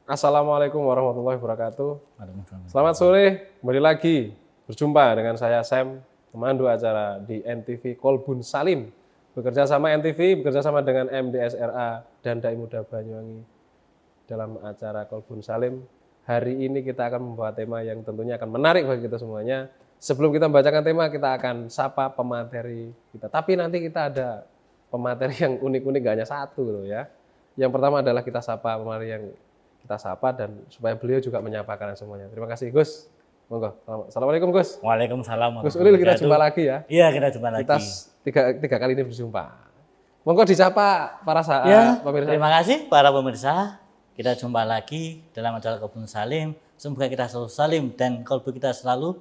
Assalamualaikum warahmatullahi wabarakatuh. Selamat sore, kembali lagi berjumpa dengan saya Sam, pemandu acara di NTV Kolbun Salim. Bekerja sama NTV, bekerja sama dengan MDSRA dan Dai Muda Banyuwangi dalam acara Kolbun Salim. Hari ini kita akan membawa tema yang tentunya akan menarik bagi kita semuanya. Sebelum kita membacakan tema, kita akan sapa pemateri kita. Tapi nanti kita ada pemateri yang unik-unik, gak hanya satu loh ya. Yang pertama adalah kita sapa pemateri yang kita sapa dan supaya beliau juga menyapa kalian semuanya. Terima kasih Gus. Monggo. Assalamualaikum Gus. Waalaikumsalam. Gus Ulil, kita jumpa lagi ya. Iya, kita jumpa lagi. Kita tiga kali ini berjumpa. Monggo disapa para pemirsa. Terima kasih para pemirsa. Kita jumpa lagi dalam acara Kolbun Salim. Semoga kita selalu salim dan kolbu kita selalu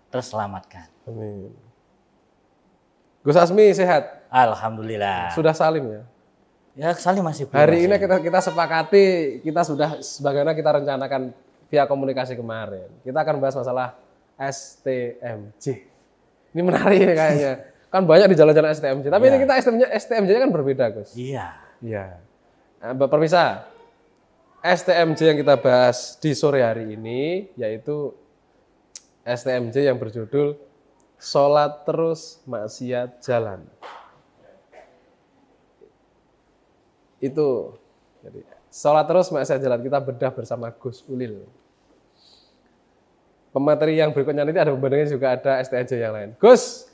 terselamatkan. Amin. Gus Asmi sehat? Alhamdulillah. Sudah salim ya? Ya, salim masih belum. Hari ini kita sepakati, kita sudah sebagaimana kita rencanakan via komunikasi kemarin. Kita akan bahas masalah STMJ. Ini menarik ini kayaknya. Kan banyak di jalan-jalan STMJ, tapi ini kita STMJ-nya kan berbeda, Gus. Iya. Iya. Nah, pemirsa, STMJ yang kita bahas di sore hari ini yaitu STMJ yang berjudul Sholat Terus Maksiat Jalan. Itu jadi sholat terus maksiat jalan, kita bedah bersama Gus Ulil. Pemateri yang berikutnya nanti ada pembandingnya, juga ada STMJ yang lain. Gus,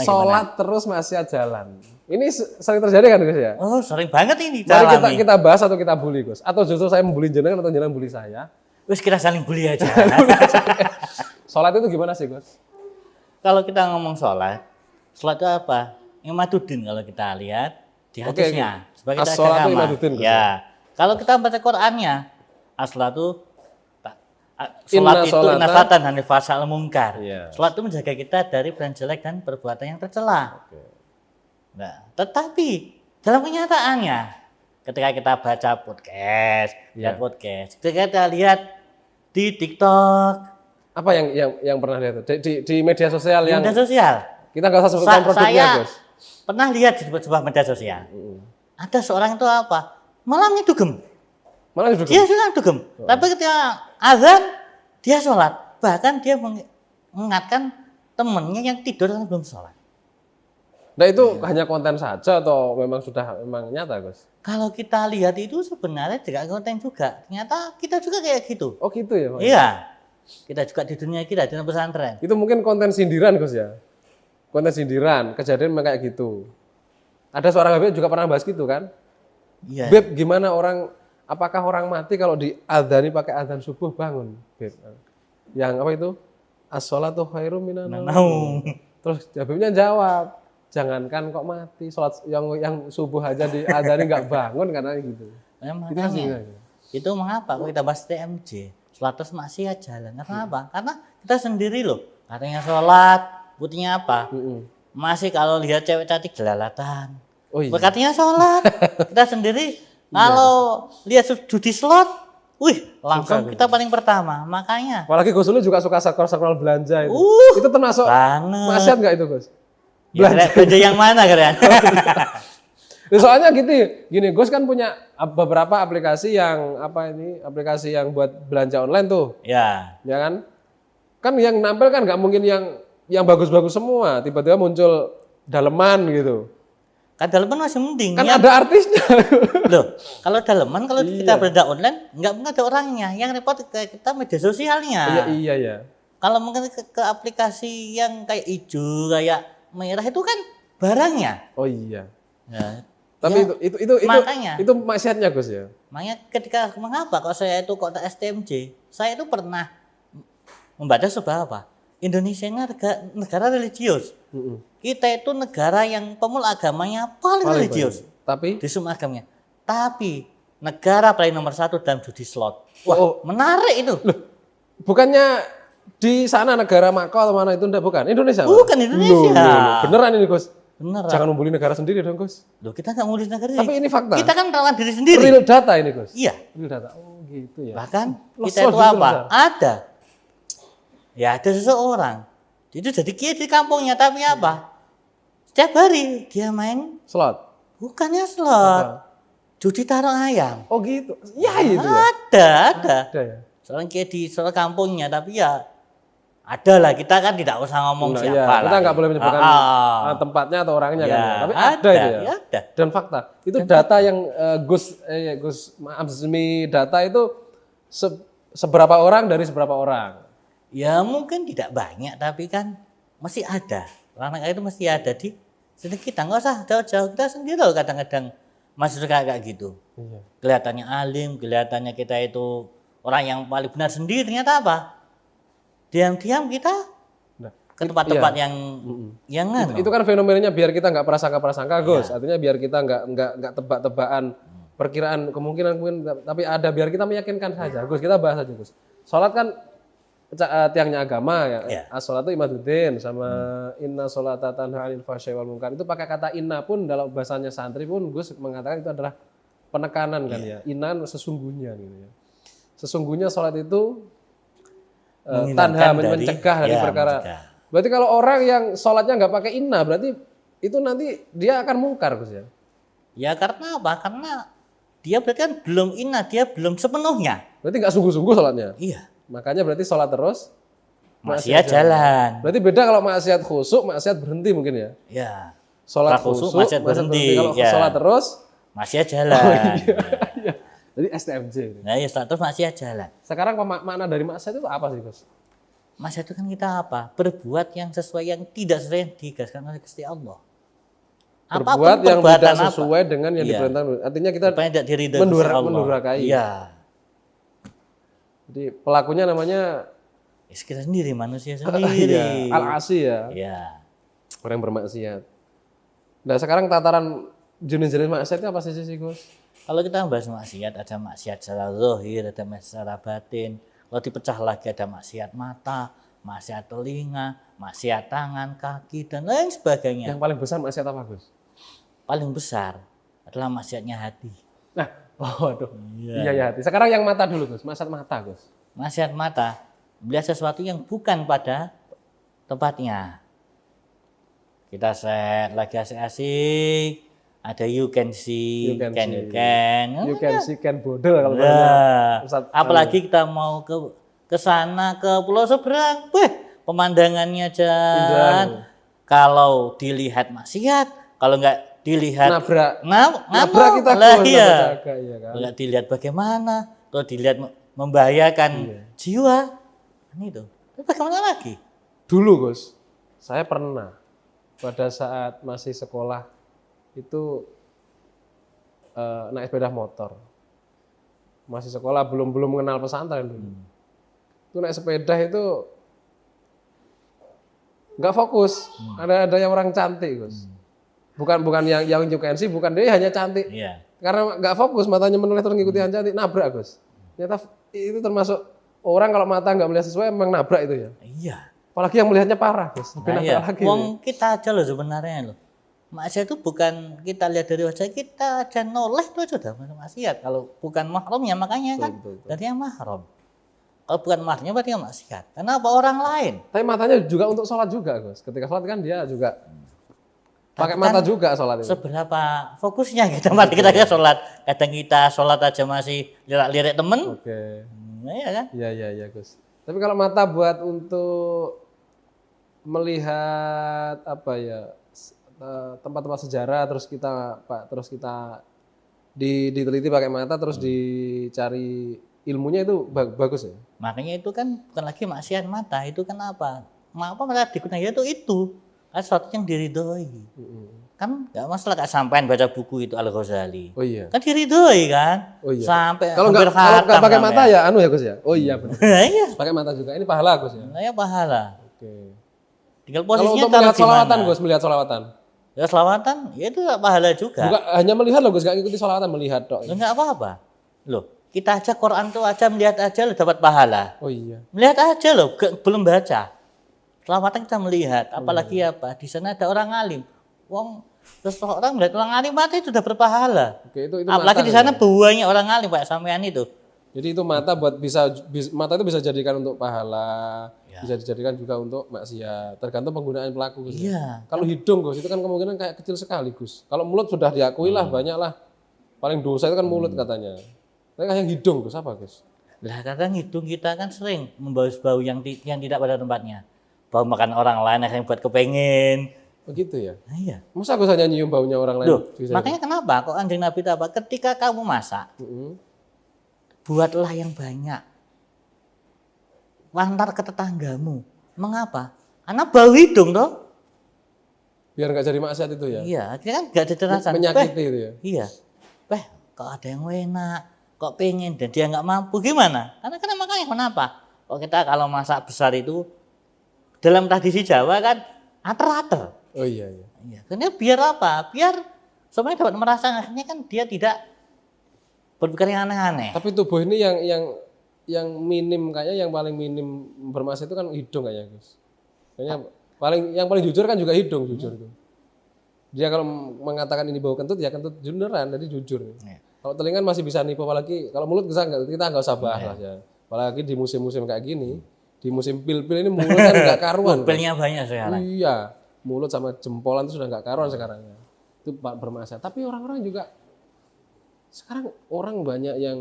sholat terus maksiat jalan. Ini sering terjadi kan Gus ya? Oh, sering banget ini. Mari kita bahas atau kita bully Gus? Atau justru saya membuli jenengan atau jenengan bully saya? Wis kita saling bully aja. Sholat itu gimana sih Gus? Kalau kita ngomong sholat itu apa? Imadudin kalau kita lihat di hadisnya. Sebagai as-sholatu imadudin. Ya. Kalau kita baca Qur'annya, as-sholatu sholat itu nafatan hanil fasal mungkar. Sholat itu menjaga kita dari perbuatan jelek dan perbuatan yang tercela. Nah, tetapi dalam kenyataannya, ketika kita baca podcast, ketika kita lihat di TikTok, apa yang pernah lihat di media sosial yang media sosial. Kita nggak usah sebutkan produknya, Gus. Pernah lihat di sebuah media sosial. Ada seorang itu apa? Malamnya dugem. Dia sudah dugem. Tapi ketika azan dia sholat. Bahkan dia mengingatkan temannya yang tidur dan belum sholat. Nah itu hanya konten saja atau memang nyata, Gus? Kalau kita lihat itu sebenarnya tidak konten juga. Ternyata kita juga kayak gitu. Oh gitu ya Pak? Iya. Kita juga di dunia kita, di pesantren. Itu mungkin konten sindiran Gus ya? Konten sindiran, kejadian kayak gitu. Ada seorang Habib juga pernah bahas gitu kan? Iya. Beb, gimana apakah orang mati kalau diadzani pakai adzan subuh bangun? Beb. Yang apa itu? As-sholatu khairum minan naum. Terus Habibnya jawab, jangankan kok mati, sholat yang subuh aja diadzani nggak bangun karena gitu. Itu mengapa kalau kita bahas TMJ? Sholat terus maksiat jalan. Kenapa? Karena kita sendiri loh. Katanya sholat, buktinya apa? Masih kalau lihat cewek cantik jelalatan. Oh iya. Katanya sholat. Kita sendiri kalau lihat judi slot, langsung kita paling pertama. Makanya. Apalagi Gus Ulil juga suka scroll belanja itu. Itu termasuk maksiat nggak itu Gus? Belanja yang mana kalian? Soalnya gini, Gus kan punya beberapa aplikasi aplikasi yang buat belanja online tuh. Ya kan? Kan yang nampil kan nggak mungkin yang bagus-bagus semua, tiba-tiba muncul daleman gitu. Kan daleman masih mending. Kan ada artisnya. Loh, kalau daleman kita belanja online nggak mungkin ada orangnya. Yang repot kita media sosialnya. Iya ya. Kalau mungkin ke aplikasi yang kayak hijau, kayak merah itu kan barangnya. Oh iya. Ya. Tapi itu maksiatnya Gus ya. Makanya ketika mengapa kalau saya itu kok STMJ, saya itu pernah membaca sebuah apa? Indonesia ini negara religius. Kita itu negara yang pemula agamanya paling religius. Tapi di semua agamanya. Tapi negara paling nomor 1 dalam judi slot. Wah, menarik itu. Loh, bukannya di sana negara Makau atau mana itu bukan? Indonesia. Bukan Indonesia. Loh. Beneran ini Gus? Beneran. Jangan membuli negara sendiri dong Gus. Loh, kita nggak membuli negara sendiri. Tapi ini fakta. Kita kan melawan diri sendiri. Real data ini Gus. Iya. Real data. Oh gitu ya. Bahkan kita itu apa? Ada. Ya ada seseorang. Itu jadi kiai di kampungnya, tapi apa? Setiap hari dia main slot. Bukannya slot. judi taruh ayam. Oh gitu. Ya itu ya. Ada. Ada ya. Soalnya kayak di soal kampungnya, tapi ya ada lah. Kita kan tidak usah ngomong siapa lah. Kita nggak boleh menyebutkan tempatnya atau orangnya kan. Ya. Tapi ada itu ya. Ada. Dan fakta. Itu data yang Gus Azmi data itu seberapa orang dari seberapa orang? Ya mungkin tidak banyak, tapi kan masih ada. Orang itu masih ada di sini kita, nggak usah jauh-jauh, kita sendiri loh kadang-kadang masih suka kayak gitu. Iya. Kelihatannya alim, kelihatannya kita itu orang yang paling benar sendiri, ternyata apa? Diam-diam kita ke tempat-tempat yang itu kan fenomenanya biar kita nggak prasangka Gus. Artinya biar kita nggak tebak-tebakan perkiraan kemungkinan tapi ada, biar kita meyakinkan saja. Gus, kita bahas aja Gus. Sholat kan tiangnya agama ya. As-sholatu imaduddin sama inna sholata tanha 'anil fahsya'i wal munkar. Itu pakai kata inna pun dalam bahasanya santri pun Gus mengatakan itu adalah penekanan kan ya. Inna sesungguhnya gitu ya. Sesungguhnya sholat itu tanha mencegah dari perkara. Berarti kalau orang yang sholatnya nggak pakai inna, berarti itu nanti dia akan mungkar Gus ya. Ya karena apa? Karena dia berarti kan belum inna, dia belum sepenuhnya. Berarti nggak sungguh-sungguh sholatnya. Iya. Makanya berarti sholat terus, maksiat jalan. Berarti beda kalau maksiat khusyuk, maksiat berhenti mungkin ya? Iya. Sholat khusyuk, maksiat berhenti. Kalau sholat terus, maksiat jalan. Oh, iya. Jadi STMJ. Nah, ya sholat terus maksiat jalan. Sekarang makna dari maksiat itu apa sih Gus? Maksiat itu kan kita apa? Berbuat yang sesuai yang tidak sesuai yang digaskan oleh Gusti Allah. Berbuat yang tidak sesuai dengan yang diperintahkan. Artinya kita mendurhakai. Iya. Jadi pelakunya namanya kita sendiri, manusia sendiri. Al-asi ya. Iya. Orang yang bermaksiat. Nah sekarang tataran jenis-jenis maksiat itu apa sih Gus? Kalau kita membahas maksiat, ada maksiat secara zahir, ada maksiat secara batin. Kalau dipecah lagi ada maksiat mata, maksiat telinga, maksiat tangan, kaki, dan lain sebagainya. Yang paling besar maksiat apa Gus? Paling besar adalah maksiatnya hati. Nah, waduh. Iya hati. Sekarang yang mata dulu Gus, maksiat mata Gus. Maksiat mata, melihat sesuatu yang bukan pada tempatnya. Kita set lagi asik-asik, ada you can see, you can see, can bodel kalau apalagi kita mau ke sana ke pulau seberang, pemandangannya jangan. Kalau dilihat maksiat, kalau enggak dilihat nabrak kita lah ya kan? Nggak dilihat bagaimana, atau dilihat membahayakan jiwa, ini itu. Tapi bagaimana lagi? Dulu Gus, saya pernah pada saat masih sekolah itu naik sepeda motor. Masih sekolah belum mengenal pesantren dulu. Itu naik sepeda itu nggak fokus. Ada yang orang cantik Gus. Bukan yang you can see, bukan, dia hanya cantik. Iya. Karena nggak fokus, matanya menoleh terus ngikuti yang cantik, nabrak Gus. Ternyata itu termasuk orang kalau mata nggak melihat sesuai emang nabrak itu ya. Iya. Apalagi yang melihatnya parah Gus. Lagi. Wong kita aja loh sebenarnya loh. Maksiat itu bukan kita lihat dari wajah kita aja noleh itu sudah maksiat. Kalau bukan mahramnya makanya kan dari yang mahram. Kalau bukan mahramnya berarti yang maksiat. Kenapa orang lain? Tapi matanya juga untuk sholat juga Gus. Ketika sholat kan dia juga pakai mata juga sholat itu. Seberapa fokusnya kita mati kita sholat. Kadang kita sholat aja masih lirik temen. Oke. Nah, iya kan? Iya Gus. Tapi kalau mata buat untuk melihat apa ya tempat-tempat sejarah, terus kita diteliti pakai mata, terus dicari ilmunya, itu bagus ya. Makanya itu kan bukan lagi maksiat mata, itu kan apa? Mata digunakan itu kan sesuatu yang diridhoi. Kan nggak masalah kayak sampean baca buku itu Al-Ghazali. Oh iya. Kan diridhoi kan? Oh iya. Sampai kalau nggak pakai mata ya anu ya Gus ya. Oh iya benar. Iya. Pakai mata juga. Ini pahala Gus ya. Nah, ya pahala. Oke. Tinggal posisinya. Kalau untuk melihat sholawatan Gus, melihat sholawatan. Ya sholawatan, ya itu pahala juga. Bukan hanya melihat loh Gus, nggak ikuti sholawatan, melihat dok. Nggak apa-apa. Loh, kita aja Quran tuh aja melihat aja loh dapat pahala. Oh iya. Melihat aja loh, belum baca. Sholawatan kita melihat, apalagi apa? Di sana ada orang alim. Wong seseorang melihat orang alim mati itu sudah berpahala. Oke, itu apalagi di sana banyak orang alim Pak sampean itu. Jadi itu mata mata itu bisa dijadikan untuk pahala, bisa dijadikan juga untuk maksiat, tergantung penggunaan pelaku Gus. Iya. Kalau hidung Gus itu kan kemungkinan kayak kecil sekali Gus. Kalau mulut sudah diakui lah banyak lah paling dosa itu kan mulut katanya. Tapi yang hidung Gus apa Gus? Lah kadang hidung kita kan sering membawa bau yang tidak pada tempatnya. Bau makan orang lain yang buat kepengen. Begitu ya? Nah, iya. Masa Gus hanya nyium baunya orang lain? Loh, makanya kenapa kok Kanjeng Nabi itu apa? Ketika kamu masak, buatlah yang banyak. Wantar ke tetanggamu. Mengapa? Karena bau hidung toh. Biar nggak jadi maksiat itu ya? Iya, akhirnya kan nggak ada terasa. Menyakiti itu ya? Iya. Kok ada yang enak, kok pengen dan dia nggak mampu gimana? Karena makanya kenapa? Kok kita kalau masak besar itu dalam tradisi Jawa kan ater-ater. Oh iya. Iya. Karena biar apa? Biar semuanya dapat merasa akhirnya kan dia tidak berpikir yang aneh-aneh. Tapi tubuh ini yang minim kayaknya yang paling minim bermaksiat itu kan hidung kayaknya Gus. Kayaknya yang paling jujur kan juga hidung jujur itu. Dia kalau mengatakan ini bau kentut ya kentut beneran, jadi jujur. Ya. Kalau telinga masih bisa nipu, apalagi kalau mulut kita nggak usah bahas lah ya. Apalagi di musim-musim kayak gini, di musim pil-pil ini mulut kan nggak karuan. Pilnya banyak sekarang. Iya, mulut sama jempolan itu sudah nggak karuan sekarang ya. Itu bermasalah. Tapi orang-orang juga sekarang orang banyak yang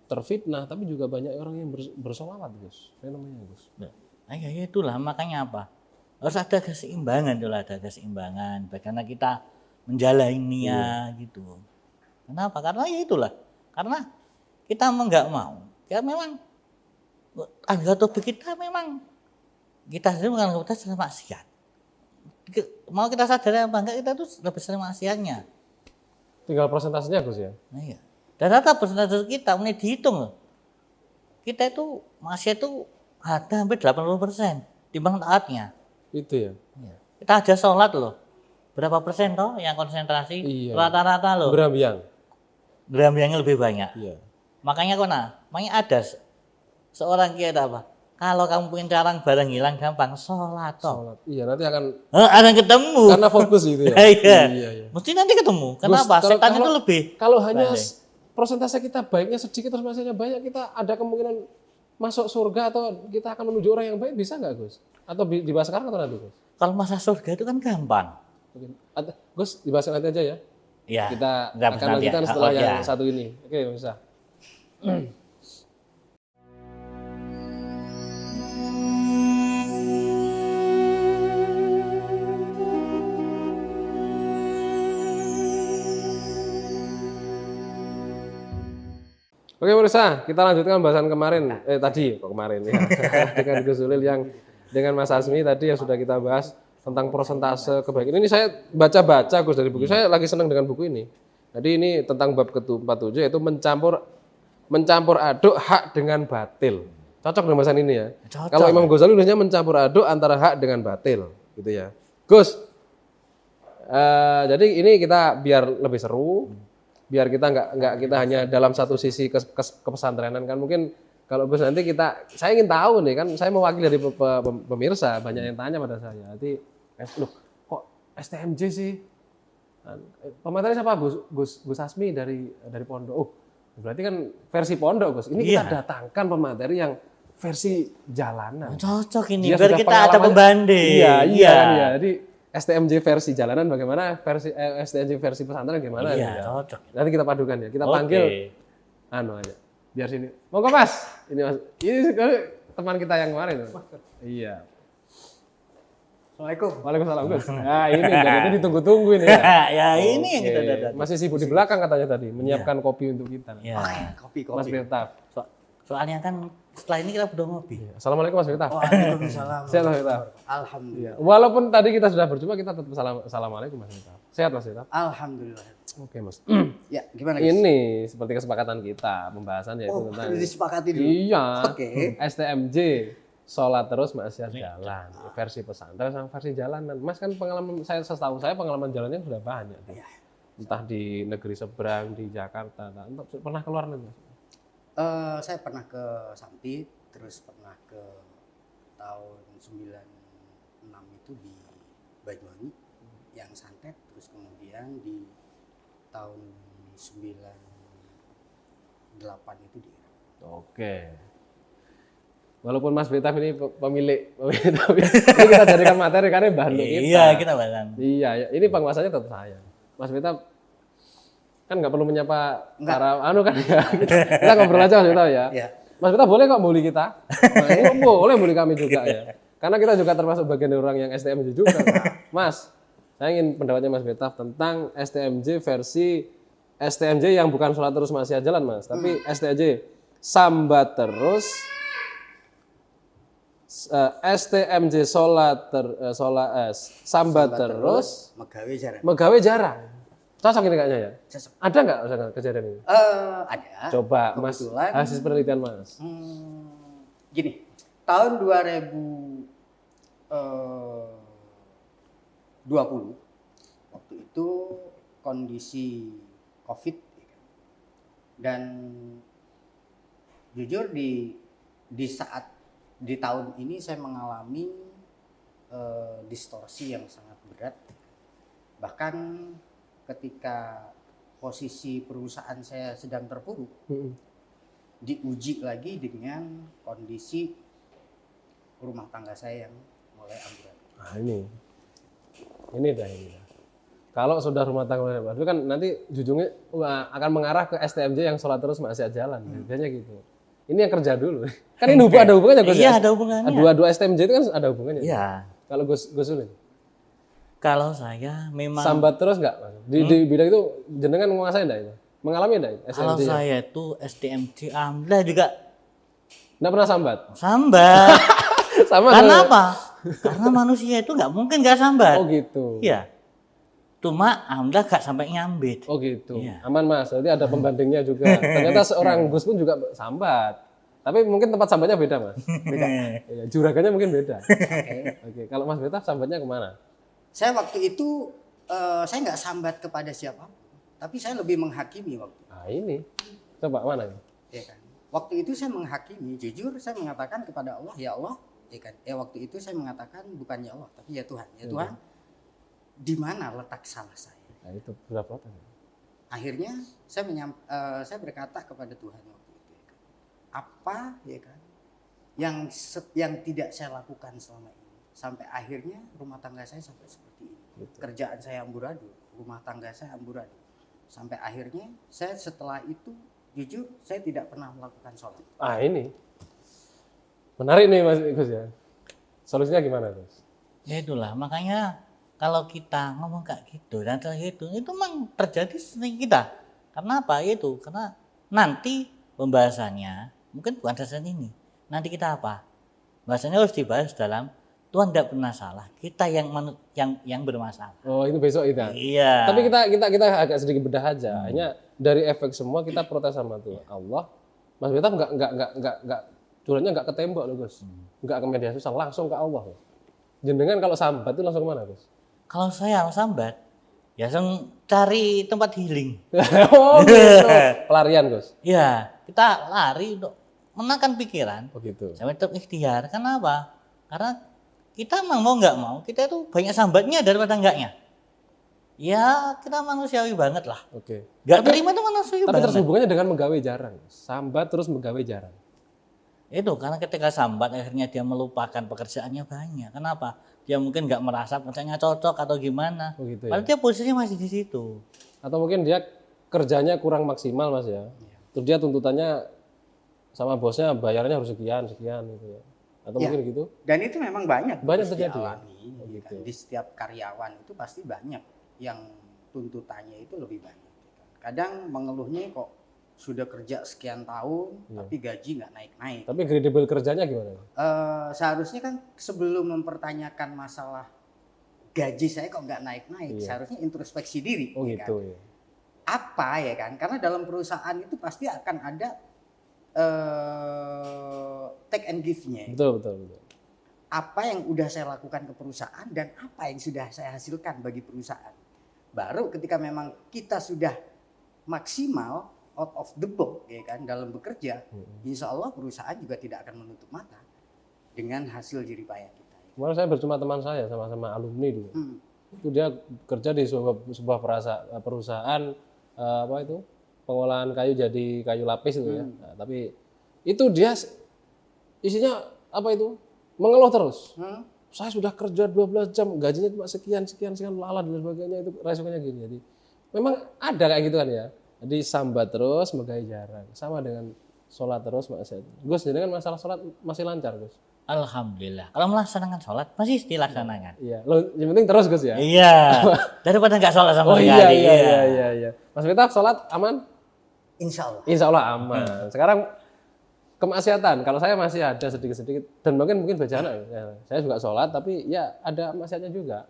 terfitnah, tapi juga banyak orang yang bersolawat Gus. Fenomena Gus. Nah, ya itulah makanya apa? Harus ada keseimbangan, ada keseimbangan. Bagaimana kita menjalaninya gitu. Kenapa? Karena ya itulah. Karena kita nggak mau. Ya memang anggota tubuh kita memang kita sendiri bukan kita sering maksiat. Mau kita sadari apa enggak kita tuh lebih sering maksiatnya. Tinggal persentasenya Gus ya. Nah, iya. Dan rata persentase kita mulai dihitung loh. Kita itu maksiat itu ada hampir 80% timbang taatnya. Itu ya. Iya. Kita aja sholat loh. Berapa persen toh yang konsentrasi? Iya. Rata-rata loh. Berambiangnya lebih banyak. Iya. Makanya ada seorang kiai apa? Kalau kamu pengen carang barang hilang gampang, sholat toh. Sholat. Iya, nanti akan ketemu. Karena fokus gitu ya. Iya. Mesti nanti ketemu. Kenapa? Setan itu lebih. Kalau hanya persentase kita baiknya sedikit terus maksudnya banyak, kita ada kemungkinan masuk surga atau kita akan menuju orang yang baik, bisa nggak Gus? Atau dibahas sekarang atau nanti Gus? Kalau masa surga itu kan gampang. Gus, dibahas nanti aja ya. Ya. Kita akan lanjutkan setelah yang satu ini. Oke, bisa. Oke pemirsa, kita lanjutkan bahasan kemarin. Tadi ya. Dengan Gus Ulil yang dengan Mas Asmi tadi yang sudah kita bahas tentang persentase kebaikan. Ini saya baca-baca Gus dari buku. Saya lagi senang dengan buku ini. Jadi ini tentang bab ke-47 yaitu mencampur aduk hak dengan batil. Cocok dengan bahasan ini ya. Cocok. Kalau Imam Ghazali nulisnya mencampur aduk antara hak dengan batil, gitu ya. Gus, jadi ini kita biar lebih seru. Biar kita nggak kita hanya dalam satu sisi kepesantrenan kan, mungkin kalau Gus nanti saya ingin tahu nih kan, saya mewakili dari pemirsa, banyak yang tanya pada saya, nanti loh kok STMJ sih, pemateri siapa Gus Asmi dari Pondok, oh berarti kan versi Pondok Gus, ini kita datangkan pemateri yang versi jalanan. Cocok ini, biar kita ada pembanding. Iya. Jadi STMJ versi jalanan bagaimana, STMJ versi pesantren gimana? Iya, cocok. Nanti kita padukan ya. Kita panggil aja. Biar sini. Monggo Mas. Ini teman kita yang kemarin. Iya. Assalamualaikum. Waalaikumsalam Gus. Nah, ini ditunggu-tunggu ini ya. Ya, ini yang kita datang. Masih sibuk di belakang katanya tadi, menyiapkan kopi untuk kita. Iya. Kopi. Mas Firtaf. Soalnya kan setelah ini kita udah ngopi. Assalamualaikum Mas Firtaf. Waalaikumsalam. Sehat Mas Firtaf. Alhamdulillah. Walaupun tadi kita sudah berjumpa, kita tetap assalamualaikum Mas Firtaf. Sehat Mas Firtaf. Alhamdulillah. Oke Mas. Ya, gimana guys? Ini seperti kesepakatan kita pembahasan yaitu tentang disepakati dulu. Iya. Oke. STMJ sholat terus maksiat jalan. Versi pesantren sama versi jalanan. Mas kan pengalaman setahu saya pengalaman jalannya sudah banyak tuh. Entah di negeri seberang, di Jakarta, pernah keluar negeri? Saya pernah ke Sampi, terus pernah ke tahun 96 itu di Banyuwangi yang santet, terus kemudian di tahun 98 itu di Irak. Oke. Walaupun Mas Firtaf ini pemilik tapi ini kita jadikan materi karena bahan untuk kita. Iya, kita bahan. Iya, ini penguasanya tetap saya. Mas Firtaf Kan nggak perlu menyapa para kan ya. Kita ngobrol aja Mas Miftah ya. Mas Miftah boleh kok bully kita. Nah, boleh bully kami juga ya. Karena kita juga termasuk bagian dari orang yang STMJ juga. Mas, saya ingin pendapatnya Mas Miftah tentang STMJ versi STMJ yang bukan sholat terus masih jalan Mas, tapi STMJ sambat terus, STMJ sambat terus, megawe jarang. Cocok ini kayaknya ya? Cocok. Ada nggak kejadian ini? Ada. Coba Mas, hasil penelitian Mas. Gini, tahun 2020, waktu itu kondisi COVID, dan jujur di tahun ini saya mengalami distorsi yang sangat berat. Bahkan ketika posisi perusahaan saya sedang terpuruk, diuji lagi dengan kondisi rumah tangga saya yang mulai amburadul. Nah ini dah. Kalau sudah rumah tangga amburadul kan nanti ujungnya akan mengarah ke STMJ yang sholat terus masih jalan, biasanya gitu. Ini yang kerja dulu. Kan ini ada hubungannya Gus. Iya, ada hubungannya. Dua STMJ itu kan ada hubungannya. Iya. Kalau Gus Ulin? Kalau saya memang sambat terus nggak Mas? Di bidang itu jenengan menguasai enggak itu? Mengalami enggak STMJ? Kalau saya itu STMJ alhamdulillah juga enggak pernah sambat? Sambat. Sama karena apa? Karena manusia itu nggak mungkin nggak sambat. Oh gitu. Iya. Cuma alhamdulillah nggak sampai nyambit. Oh gitu. Iya. Aman Mas, berarti ada pembandingnya juga. Ternyata seorang Gus pun juga sambat. Tapi mungkin tempat sambatnya beda Mas. Beda. Ya, juragannya mungkin beda. Oke. Kalau Mas Miftah sambatnya kemana? Saya waktu itu saya nggak sambat kepada siapa, tapi saya lebih menghakimi waktu. Nah ini, coba mana? Ya kan. Waktu itu saya menghakimi, jujur saya mengatakan kepada Allah, ya Allah, ya kan. Waktu itu saya mengatakan bukan ya Allah, tapi ya Tuhan, Tuhan, di mana letak salah saya? Nah itu berapa tahun? Akhirnya saya berkata kepada Tuhan waktu itu, ya kan, apa ya kan yang tidak saya lakukan selama ini. Sampai akhirnya rumah tangga saya sampai seperti ini. Betul. Kerjaan saya amburadul, rumah tangga saya amburadul. Sampai akhirnya saya setelah itu jujur saya tidak pernah melakukan sholat. Ini menarik nih Mas Gus ya. Solusinya gimana Gus? Ya itulah makanya kalau kita ngomong kayak gitu dan itu memang terjadi sering kita. Karena apa itu? Karena nanti pembahasannya mungkin bukan saja ini. Nanti kita apa? Bahasanya harus dibahas dalam Tuhan tidak pernah salah, kita yang bermasalah. Oh itu besok itu. Iya. Tapi kita agak sedikit bedah aja. Hanya dari efek semua kita protes sama Tuhan. Allah, Mas Miftah nggak curhatnya nggak ke tembok loh Gus, nggak ke media sosial, langsung ke Allah. Jenengan kalau sambat itu langsung kemana Gus? Kalau saya sambat, ya langsung cari tempat healing. Oh gitu. Pelarian Gus. Iya, kita lari untuk menangkan pikiran. Oh gitu. Sampai tetap ikhtiar. Kenapa? Karena kita mau nggak mau, kita itu banyak sambatnya daripada enggaknya. Ya kita manusiawi banget lah. Oke. Nggak terima itu manusiawi banget. Tapi terus hubungannya dengan menggawe jarang. Sambat terus menggawe jarang. Itu karena ketika sambat akhirnya dia melupakan pekerjaannya banyak. Kenapa? Dia mungkin nggak merasa pekerjaannya cocok atau gimana. Oh gitu ya? Padahal dia posisinya masih di situ. Atau mungkin dia kerjanya kurang maksimal Mas ya. Terus dia tuntutannya sama bosnya bayarnya harus sekian gitu ya. Atau mungkin gitu. Dan itu memang banyak terjadi alami, gitu. Di setiap karyawan itu pasti banyak yang tuntutannya itu lebih banyak. Kadang mengeluhnya kok sudah kerja sekian tahun tapi gaji nggak naik-naik. Tapi kredibel kerjanya gimana? Seharusnya kan sebelum mempertanyakan masalah gaji saya kok nggak naik-naik, seharusnya introspeksi diri. Oh gitu. Kan? Apa ya kan? Karena dalam perusahaan itu pasti akan ada take and give-nya. Betul. Apa yang udah saya lakukan ke perusahaan dan apa yang sudah saya hasilkan bagi perusahaan. Baru ketika memang kita sudah maksimal out of the box ya kan dalam bekerja, insya Allah perusahaan juga tidak akan menutup mata dengan hasil jeripaya kita. Kemarin saya bercuma teman saya sama-sama alumni dulu. Itu dia kerja di sebuah perusahaan pengolahan kayu jadi kayu lapis itu ya. Nah, tapi itu dia isinya mengeluh terus. Saya sudah kerja 12 jam, gajinya cuma sekian lala dan sebagainya, itu resikonya gini. Jadi memang ada kayak gitu kan ya. Jadi sambat terus, megai jarang. Sama dengan sholat terus maksiat. Gus, jadi kan masalah sholat masih lancar, Gus. Alhamdulillah. Kalau melaksanakan sholat masih dilaksanakan. Iya, lo yang penting terus Gus ya. Iya. Daripada nggak sholat sama Oh sekali. iya. Mas Miftah sholat aman? Insya Allah. Insya Allah aman. Sekarang kemaksiatan. Kalau saya masih ada sedikit-sedikit dan mungkin bacaan. Ya, saya juga sholat tapi ya ada maksiatnya juga.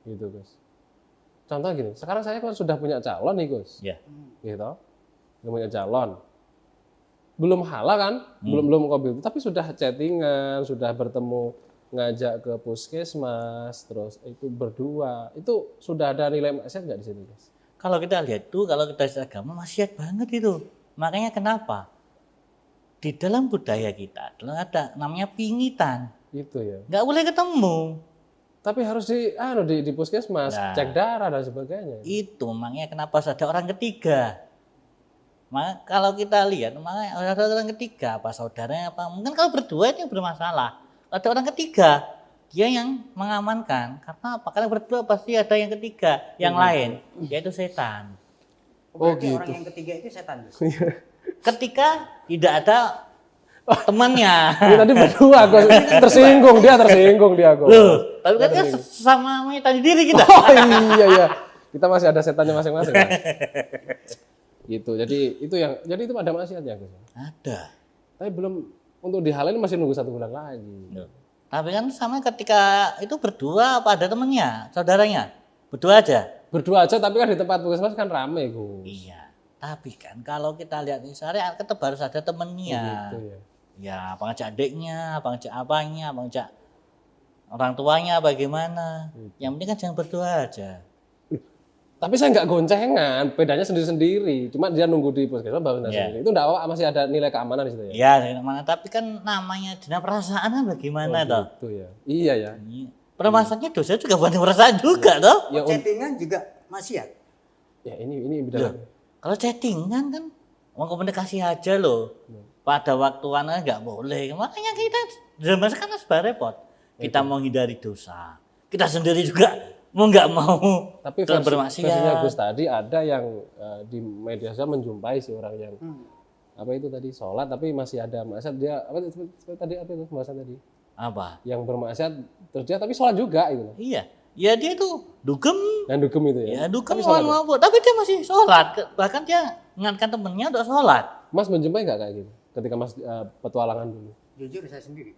Gitu Gus. Contoh gini, sekarang saya kan sudah punya calon nih Gus. Iya. Gitu. Sudah punya calon. Belum halal kan, belum qabil, tapi sudah chattingan, sudah bertemu, ngajak ke puskesmas, terus itu berdua, itu sudah ada nilai maksiat nggak di sini, guys? Kalau kita lihat tuh, kalau kita agama maksiat banget itu. Makanya kenapa? Di dalam budaya kita ada namanya pingitan, Itu ya. nggak boleh ketemu. Tapi harus di puskesmas, Nah. cek darah dan sebagainya. Itu makanya kenapa harus ada orang ketiga. Maka kalau kita lihat, makanya ada orang ketiga, apa saudaranya apa, mungkin kalau berdua itu bermasalah. Ada orang ketiga, dia yang mengamankan. Karena apa? Karena berdua pasti ada yang ketiga, yang lain, yaitu setan. Berarti gitu. orang yang ketiga itu setan. Gus. Ketika tidak ada temannya. Ini tadi berdua, Gus. Tersinggung dia, Gus. Loh, tapi kan sama tadi diri kita. Oh iya. Kita masih ada setannya masing-masing. Mas. Gitu. Jadi itu ada maksiatnya, Gus. Ada. Tapi belum untuk dihalalin masih nunggu 1 bulan lagi. Tapi kan sama ketika itu berdua apa ada temannya, saudaranya? Berdua aja. Berdua aja tapi kan di tempat puskesmas kan rame, Gus. Iya. Tapi kan kalau kita lihat di syariat tetap harus ada temennya. Gitu ya. Ya, apa ngajak adiknya, apa ngajak apanya, apa ngajak orang tuanya bagaimana. Yang penting kan jangan berdua aja. Tapi saya nggak goncengan, bedanya sendiri-sendiri. Cuma dia nunggu di puskesmas baru sendiri. Itu enggak apa, masih ada nilai keamanan di situ ya. Iya, mana tapi kan namanya jenis perasaan kan bagaimana toh? Gitu ya. Iya ya. Permasalahannya dosa juga bukan perasaan juga toh? Ya, Chattingan juga maksiat. ya ini beda. Kalau chattingan kan mau komunikasi aja loh. Pada waktuannya nggak boleh. Makanya kita zaman sekarang sebenarnya repot. Kita mau hindari dosa. Kita sendiri juga mau nggak mau. Tapi versinya Gus tadi ada yang di media sosial menjumpai si orang yang apa itu tadi sholat tapi masih ada maksiat dia apa itu pembahasan tadi Apa? yang bermaksiat terus dia tapi sholat juga gitu. Iya. Ya dia itu dugem. Dan dugem itu ya. Ya dugem Tapi sholat ya? mau tapi dia masih sholat. Bahkan dia mengingatkan temennya untuk sholat. Mas menjumpai nggak kayak gitu ketika Mas petualangan dulu? Jujur saya sendiri.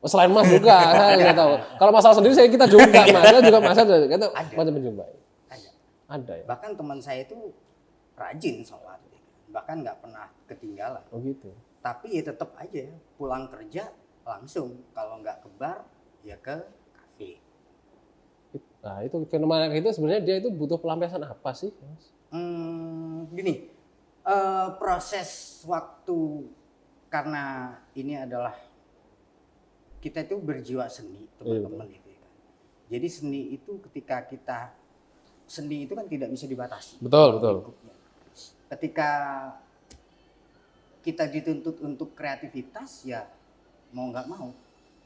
Oh, selain Mas juga, saya nggak tahu. Kalau masalah sendiri kita juga Mas, saya juga Mas kita macam menjumpai. Ada ya. Bahkan teman saya itu rajin sholat, bahkan nggak pernah ketinggalan. Oh gitu. Tapi ya tetap aja pulang kerja langsung, kalau nggak ke bar ya ke kafe. Nah itu fenomena kayak gitu sebenarnya dia itu butuh pelampiasan apa sih, Mas? Gini, proses waktu karena ini adalah kita itu berjiwa seni teman-teman itu ya kan. Jadi seni itu seni itu kan tidak bisa dibatasi. Betul. Ketika kita dituntut untuk kreativitas ya mau nggak mau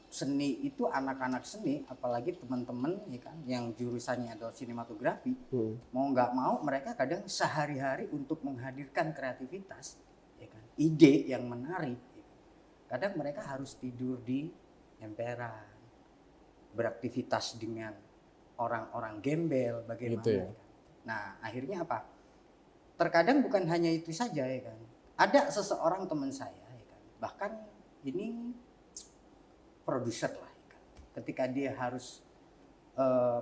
seni itu anak-anak seni apalagi teman-teman ya kan yang jurusannya adalah sinematografi mau nggak mau mereka kadang sehari-hari untuk menghadirkan kreativitas ya kan ide yang menarik ya kan. Kadang mereka harus tidur di emperan, beraktivitas dengan orang-orang gembel, bagaimana? Gitu ya. Nah, akhirnya apa? Terkadang bukan hanya itu saja ya kan. Ada seseorang teman saya ya kan. Bahkan ini produser lah ya kan. Ketika dia harus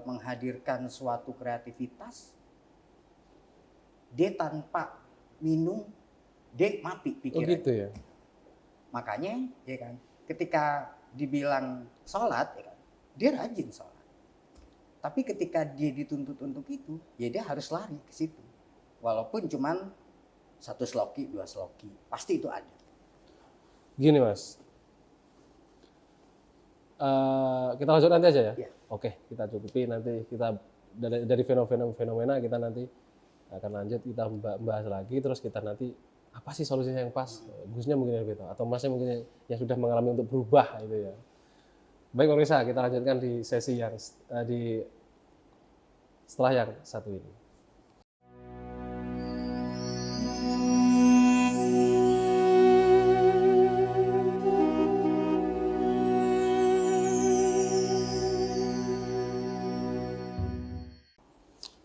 menghadirkan suatu kreativitas, dia tanpa minum dia mati pikirannya. Oh gitu ya. Makanya ya kan, ketika dibilang sholat, ya kan, dia rajin sholat. Tapi ketika dia dituntut untuk itu, ya dia harus lari ke situ. Walaupun cuman 1 sloki, 2 sloki, pasti itu ada. Gini Mas, kita lanjut nanti aja ya. Ya. Oke, kita cukupi nanti kita dari fenomena kita nanti akan lanjut kita bahas lagi terus kita nanti apa sih solusinya yang pas? Gusnya mungkin yang gitu atau Masnya mungkin yang sudah mengalami untuk berubah gitu ya. Baik pemirsa, kita lanjutkan di sesi yang setelah yang satu ini.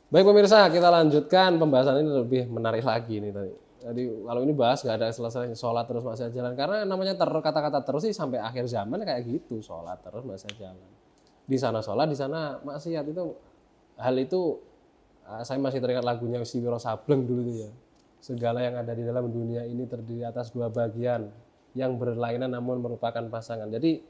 Baik pemirsa, kita lanjutkan pembahasan ini lebih menarik lagi nih tadi. Jadi kalau ini bahas nggak ada selesai sholat terus masih jalan, karena namanya kata-kata terus sih sampai akhir zaman kayak gitu, sholat terus masih jalan. Di sana sholat, di sana maksiat, itu hal itu saya masih teringat lagunya Si Wiro Sableng dulu itu ya. Segala yang ada di dalam dunia ini terdiri atas dua bagian yang berlainan namun merupakan pasangan. Jadi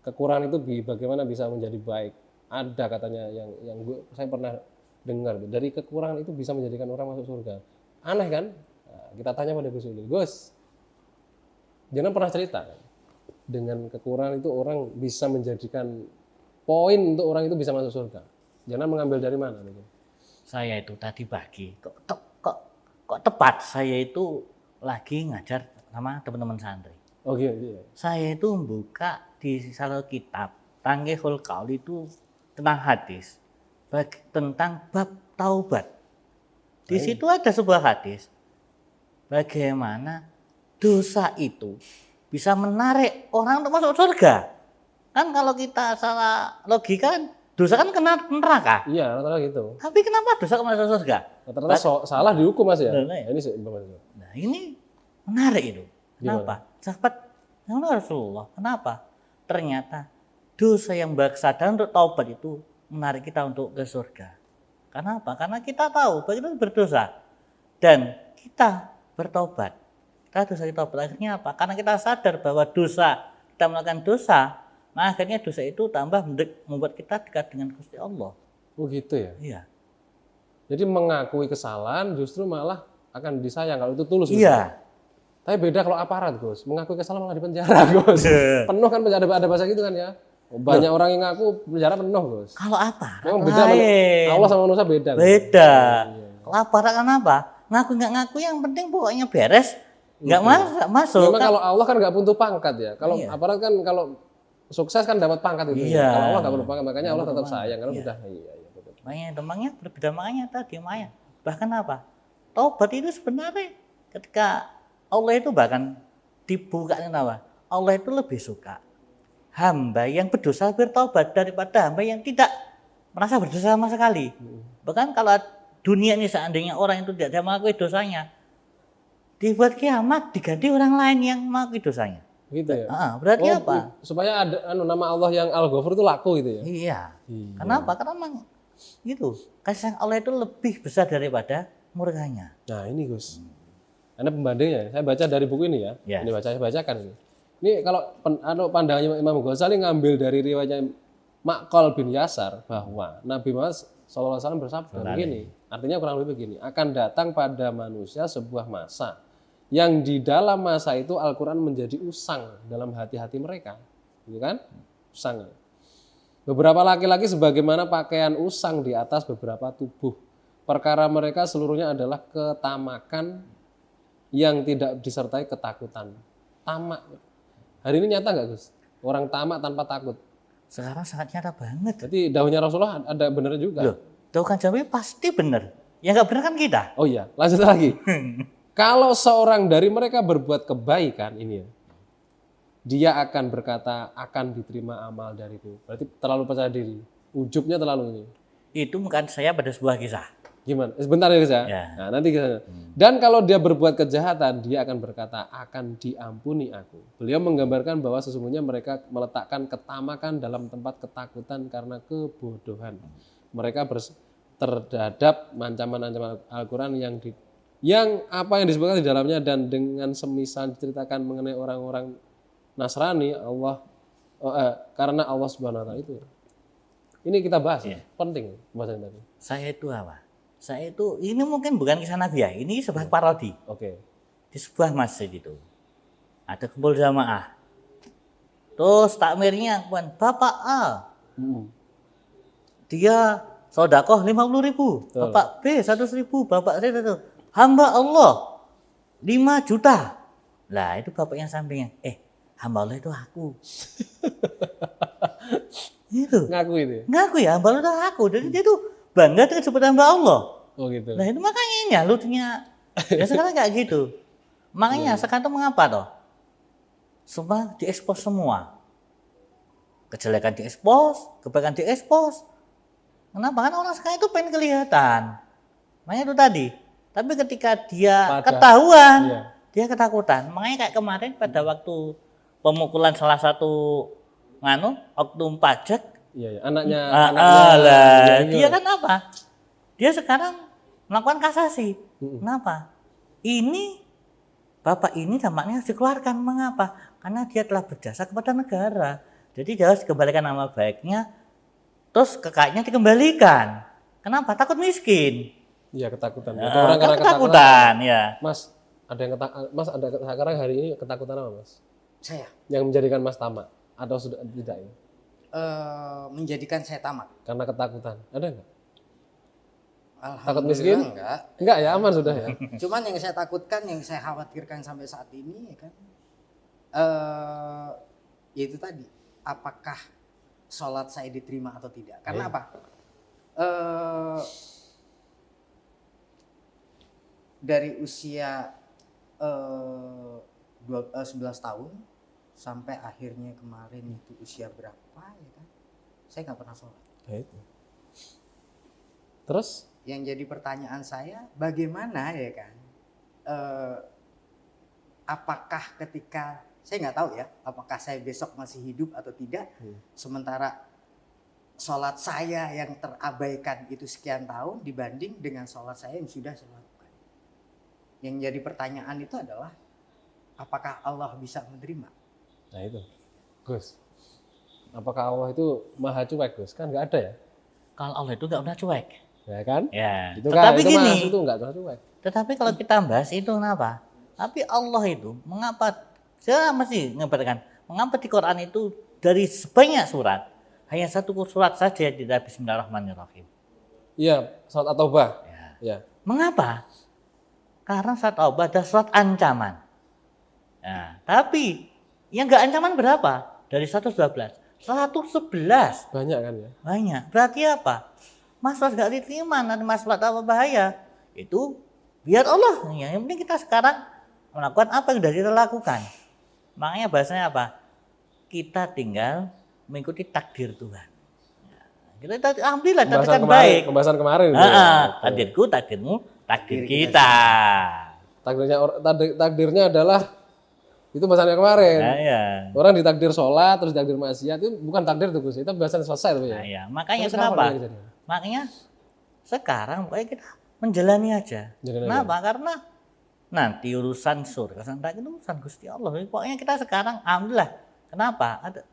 kekurangan itu bagaimana bisa menjadi baik. Ada katanya yang saya pernah dengar, dari kekurangan itu bisa menjadikan orang masuk surga. Aneh kan? Nah, kita tanya pada Gus Uli, Gus, jangan pernah cerita kan? Dengan kekurangan itu orang bisa menjadikan poin untuk orang itu bisa masuk surga. Jangan mengambil dari mana? Saya itu tadi pagi kok tepat saya itu lagi ngajar sama teman-teman santri. Oh iya. Saya itu membuka di salah kitab Tanghul Qaul itu tentang hadis tentang bab taubat. Di situ ada sebuah hadis bagaimana dosa itu bisa menarik orang untuk masuk surga. Kan kalau kita salah logika kan dosa kan kena neraka. Iya, rata-rata gitu. Tapi kenapa dosa masuk surga? Rata-rata salah dihukum Mas ya. Nah, ini sih. Nah, ini menarik itu. Kenapa? Sahabat yang Rasulullah, kenapa? Ternyata dosa yang kesadaran untuk taubat itu menarik kita untuk ke surga. Kenapa? Karena kita tahu bahwa kita berdosa dan kita bertobat. Kita akhirnya apa? Karena kita sadar bahwa kita melakukan dosa, nah akhirnya dosa itu tambah membuat kita dekat dengan Gusti Allah. Oh gitu ya? Iya. Jadi mengakui kesalahan justru malah akan disayang kalau itu tulus. Iya. Tapi beda kalau aparat, Gus. Mengakui kesalahan malah di penjara, Gus. Penuh kan ada bahasa gitu kan ya? Banyak orang yang ngaku penjara penuh, Gus. Kalau aparat memang beda, Allah sama manusia beda. Beda. Kalau aparat kenapa? Ngaku nggak ngaku yang penting pokoknya beres, nggak masuk. Memang kan, kalau Allah kan nggak butuh pangkat ya. Kalau aparat kan kalau sukses kan dapat pangkat itu. Iya. Kalau Allah nggak butuh pangkat, makanya Allah tetap sayang. Kalau sudah, betul. Makanya temannya berbeda, makanya tadi makanya. Bahkan apa? Taubat itu sebenarnya ketika Allah itu bahkan dibuka apa? Allah itu lebih suka hamba yang berdosa bertobat daripada hamba yang tidak merasa berdosa sama sekali. Bahkan kalau dunia ini seandainya orang itu tidak mengakui dosanya, dibuat kiamat diganti orang lain yang mengakui dosanya. Gitu ya. Berarti apa? Supaya ada nama Allah yang Al-Ghafur itu laku gitu ya. Iya. Kenapa? Karena memang gitu. Kasih sayang Allah itu lebih besar daripada murkanya. Nah ini Gus. Anda pembandingnya, saya baca dari buku ini ya. Ini saya bacakan ini. Ini kalau pandangannya Imam Ghazali ngambil dari riwayatnya Maqal bin Yasar bahwa Nabi Muhammad SAW bersabda begini. Artinya kurang lebih begini, akan datang pada manusia sebuah masa yang di dalam masa itu Al-Quran menjadi usang dalam hati-hati mereka. Gitu kan? Usang. Beberapa laki-laki sebagaimana pakaian usang di atas beberapa tubuh. Perkara mereka seluruhnya adalah ketamakan yang tidak disertai ketakutan. Tamak. Hari ini nyata nggak Gus? Orang tamak tanpa takut. Sekarang sangat nyata banget. Jadi daunnya Rasulullah ada benar juga. Loh, tahu kan jawabnya pasti benar. Yang nggak benar kan kita. Oh iya, lanjut lagi. Kalau seorang dari mereka berbuat kebaikan ini ya, dia akan berkata akan diterima amal dariku. Berarti terlalu percaya diri. Ujubnya terlalu ini. Itu bukan saya pada sebuah kisah. Gimana? Sebentar ya Gus ya. Nah, nanti kita. Dan kalau dia berbuat kejahatan, dia akan berkata akan diampuni aku. Beliau menggambarkan bahwa sesungguhnya mereka meletakkan ketamakan dalam tempat ketakutan karena kebodohan. Mereka terhadap ancaman-ancaman Al-Quran yang apa yang disebutkan di dalamnya, dan dengan semisal diceritakan mengenai orang-orang Nasrani karena Allah Subhanahu wa taala itu. Ini kita bahas. Penting bahasan tadi. Saya itu apa? Saya itu, ini mungkin bukan kisah Nabi ya, ini sebuah parodi. Oke. Di sebuah masjid itu ada kumpul jamaah. Terus takmirnya Bapak A. Dia sodakoh 50.000, Bapak B 100.000, Bapak C 100. Hamba Allah 5 juta. Lah itu bapak yang sampingnya, hamba Allah itu aku. Itu. Ngaku itu. Ngaku ya, hamba Allah itu aku. Jadi dia itu bangga dengan disebut hamba Allah. Oh gitu. Nah itu makanya ini ya lucunya. Ya sekarang kayak gitu. Makanya sekarang itu mengapa toh? Semua diekspos semua. Kejelekan diekspos, kebaikan diekspos. Kenapa? Kan orang sekarang itu pengen kelihatan. Makanya itu tadi. Tapi ketika dia Pada- ketahuan, Iya. dia ketakutan. Makanya kayak kemarin pada waktu pemukulan salah satu oknum pajak, Iya, anaknya lah, iya. dia kan apa? Dia sekarang melakukan kasasi. Kenapa? Ini bapak ini tampaknya harus dikeluarkan. Mengapa? Karena dia telah berjasa kepada negara. Jadi dia harus dikembalikan nama baiknya. Terus kekayanya dikembalikan. Kenapa? Takut miskin. Iya, ketakutan. Jadi orang karena Ketakutan, ya. Mas, ada yang Mas ada sekarang hari ini ketakutan apa, Mas? Saya Yang menjadikan Mas tamak atau sudah tidak ini? menjadikan saya tamak. Karena ketakutan. Ada enggak? Alhamdulillah miskin? enggak. Enggak ya, aman sudah ya. Cuman yang saya takutkan, yang saya khawatirkan sampai saat ini ya kan, yaitu tadi, apakah sholat saya diterima atau tidak? Karena apa? Dari usia 11 tahun sampai akhirnya kemarin itu usia berapa ya kan? Saya nggak pernah sholat. Ya itu. Terus? Yang jadi pertanyaan saya, bagaimana ya kan? Apakah ketika saya nggak tahu ya, apakah saya besok masih hidup atau tidak? Sementara sholat saya yang terabaikan itu sekian tahun dibanding dengan sholat saya yang sudah saya lakukan. Yang jadi pertanyaan itu adalah, apakah Allah bisa menerima? Nah itu, Gus. Apakah Allah itu maha cuek, Gus? Kan nggak ada ya? Kalau Allah itu nggak pernah cuek. Ya kan? Ya. Itu kan, Tetapi itu gini, itu nggak pernah cuek. tetapi kalau kita bahas itu kenapa? Tapi Allah itu mengapa? Saya mesti mengabarkan mengapa di Quran itu dari sebanyak surat hanya satu surat saja tidak Bismillahirrahmanirrahim. Iya, surat At-Taubah. Ya. Mengapa? Karena surat Taubah ada surat ancaman. Nah, tapi yang enggak ancaman berapa? Dari 112. 111. Banyak kan ya? Banyak. Berarti apa? Masalah enggak diterima, nanti masalah apa bahaya. Itu biar Allah. Ya, yang penting kita sekarang melakukan apa yang sudah kita lakukan. Makanya bahasanya apa? Kita tinggal mengikuti takdir Tuhan. Ya, kita alhamdulillah takdir baik. Pembahasan kemarin. Takdirku, takdirmu, takdir kita. Takdirnya adalah itu bahasannya kemarin. Nah, ya. Orang ditakdir sholat terus ditakdir maksiat itu bukan takdir tuh Gus. Itu bahasan selesai tuh ya. Nah, ya. Makanya Tapi kenapa? gitu? Makanya sekarang pokoknya kita menjalani aja. Kenapa? Karena nanti urusan surga sampai itu urusan Gusti Allah. Pokoknya kita sekarang alhamdulillah. Kenapa? Ada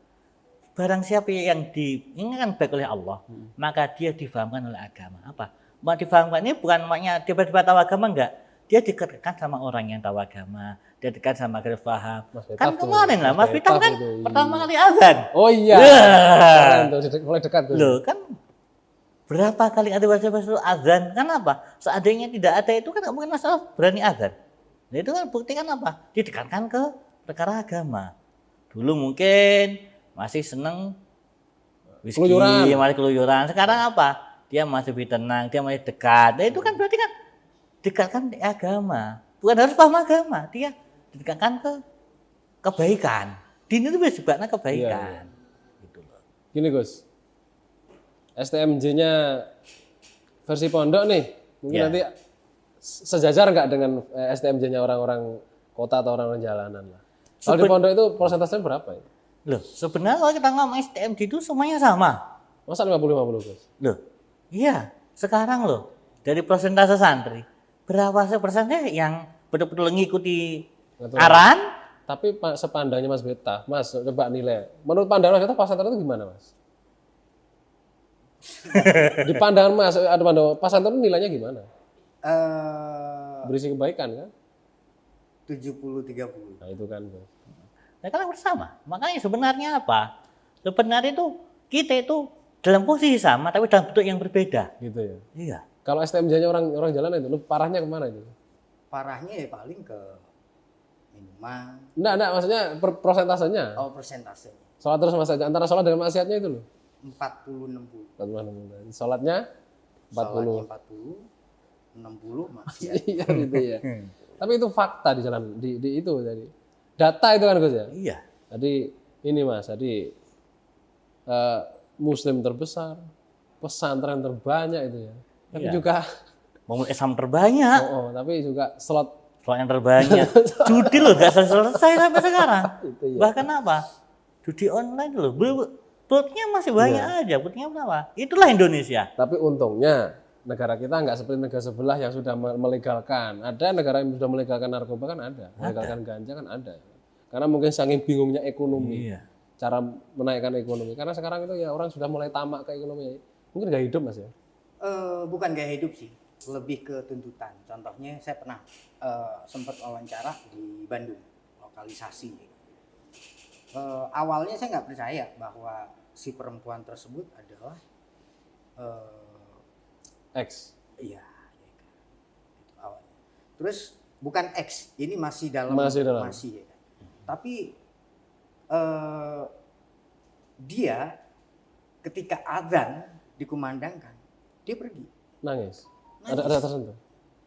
barang siapa yang diinginkan baik oleh Allah, maka dia difahamkan oleh agama. Apa? Mau difahamkan ini bukan maknya tiba-tiba tahu agama enggak. Dia dekatkan sama orang yang tahu agama, dia dekat sama garis paham. Kan kemarin lah Mas Vitam kan pertama kali azan. Oh iya. Kemarin tuh mulai dekat tuh. Loh kan berapa kali ada baca-baca azan? Kenapa? Seandainya tidak ada itu kan nggak mungkin masalah berani azan. Nah itu kan bukti kan apa? Didekatkan ke perkara agama. Dulu mungkin masih seneng whisky, masih keluyuran. Sekarang apa? Dia masih lebih tenang, dia masih dekat. Nah itu kan berarti kan dekatkan di agama. Bukan harus paham agama, dia didekatkan ke kebaikan. Din itu sebabnya kebaikan. Iya. Gitu loh. Gini Gus, STMJ-nya versi pondok nih, mungkin nanti sejajar nggak dengan STMJ-nya orang-orang kota atau orang-orang jalanan lah. Kalau di pondok itu persentasenya berapa ya? Loh, sebenarnya kalau kita ngomong STMJ itu semuanya sama. Masa 50-50 Gus? Loh, iya. Sekarang loh, dari persentase santri, berapa persennya yang betul-betul mengikuti arahan? Tapi sepandangnya Mas Beta, Mas coba nilai. Menurut pandangan Mas Beta pesantren itu gimana Mas? Di pandangan Mas, ada pandangan pesantren itu nilainya gimana? Berisi kebaikan kan? 70-30. Nah itu kan. Nah, kan bersama. Makanya sebenarnya apa? Sebenarnya itu kita itu dalam posisi sama tapi dalam bentuk yang berbeda. Gitu ya. Iya. Kalau STMJ-nya orang jalan itu, lu parahnya kemana itu? Parahnya ya paling ke minuman. Enggak, maksudnya persentasenya. Oh, persentasenya. Sholat terus maksiat, antara sholat dengan maksiatnya itu loh. 40-60. 40-60. Sholatnya 40. Sholatnya 40, 60 maksiat. Iya gitu ya. Tapi itu fakta di jalan di itu tadi. Data itu kan Gus ya? Iya. Tadi ini Mas, tadi Muslim terbesar, pesantren terbanyak itu ya. Tapi Iya. juga Momen Islam terbanyak, tapi juga slot yang terbanyak. Judi loh gak selesai sampai sekarang. itu ya. Bahkan apa? Judi online loh. Botnya masih banyak aja. Botnya berapa? Itulah Indonesia. Tapi untungnya negara kita nggak seperti negara sebelah yang sudah melegalkan. Ada negara yang sudah melegalkan narkoba kan ada, melegalkan ganja kan ada. Karena mungkin saking bingungnya ekonomi, Iya. cara menaikkan ekonomi. Karena sekarang itu ya orang sudah mulai tamak ke ekonomi. Mungkin nggak hidup mas ya? Bukan gaya hidup sih, lebih ke tuntutan. Contohnya saya pernah sempat wawancara di Bandung, lokalisasi. Awalnya saya nggak percaya bahwa si perempuan tersebut adalah X. iya, itu awalnya. Terus bukan X, ini masih dalam. Ya kan. Tapi dia ketika adzan dikumandangkan, dia pergi. Nangis. Ada tersentuh.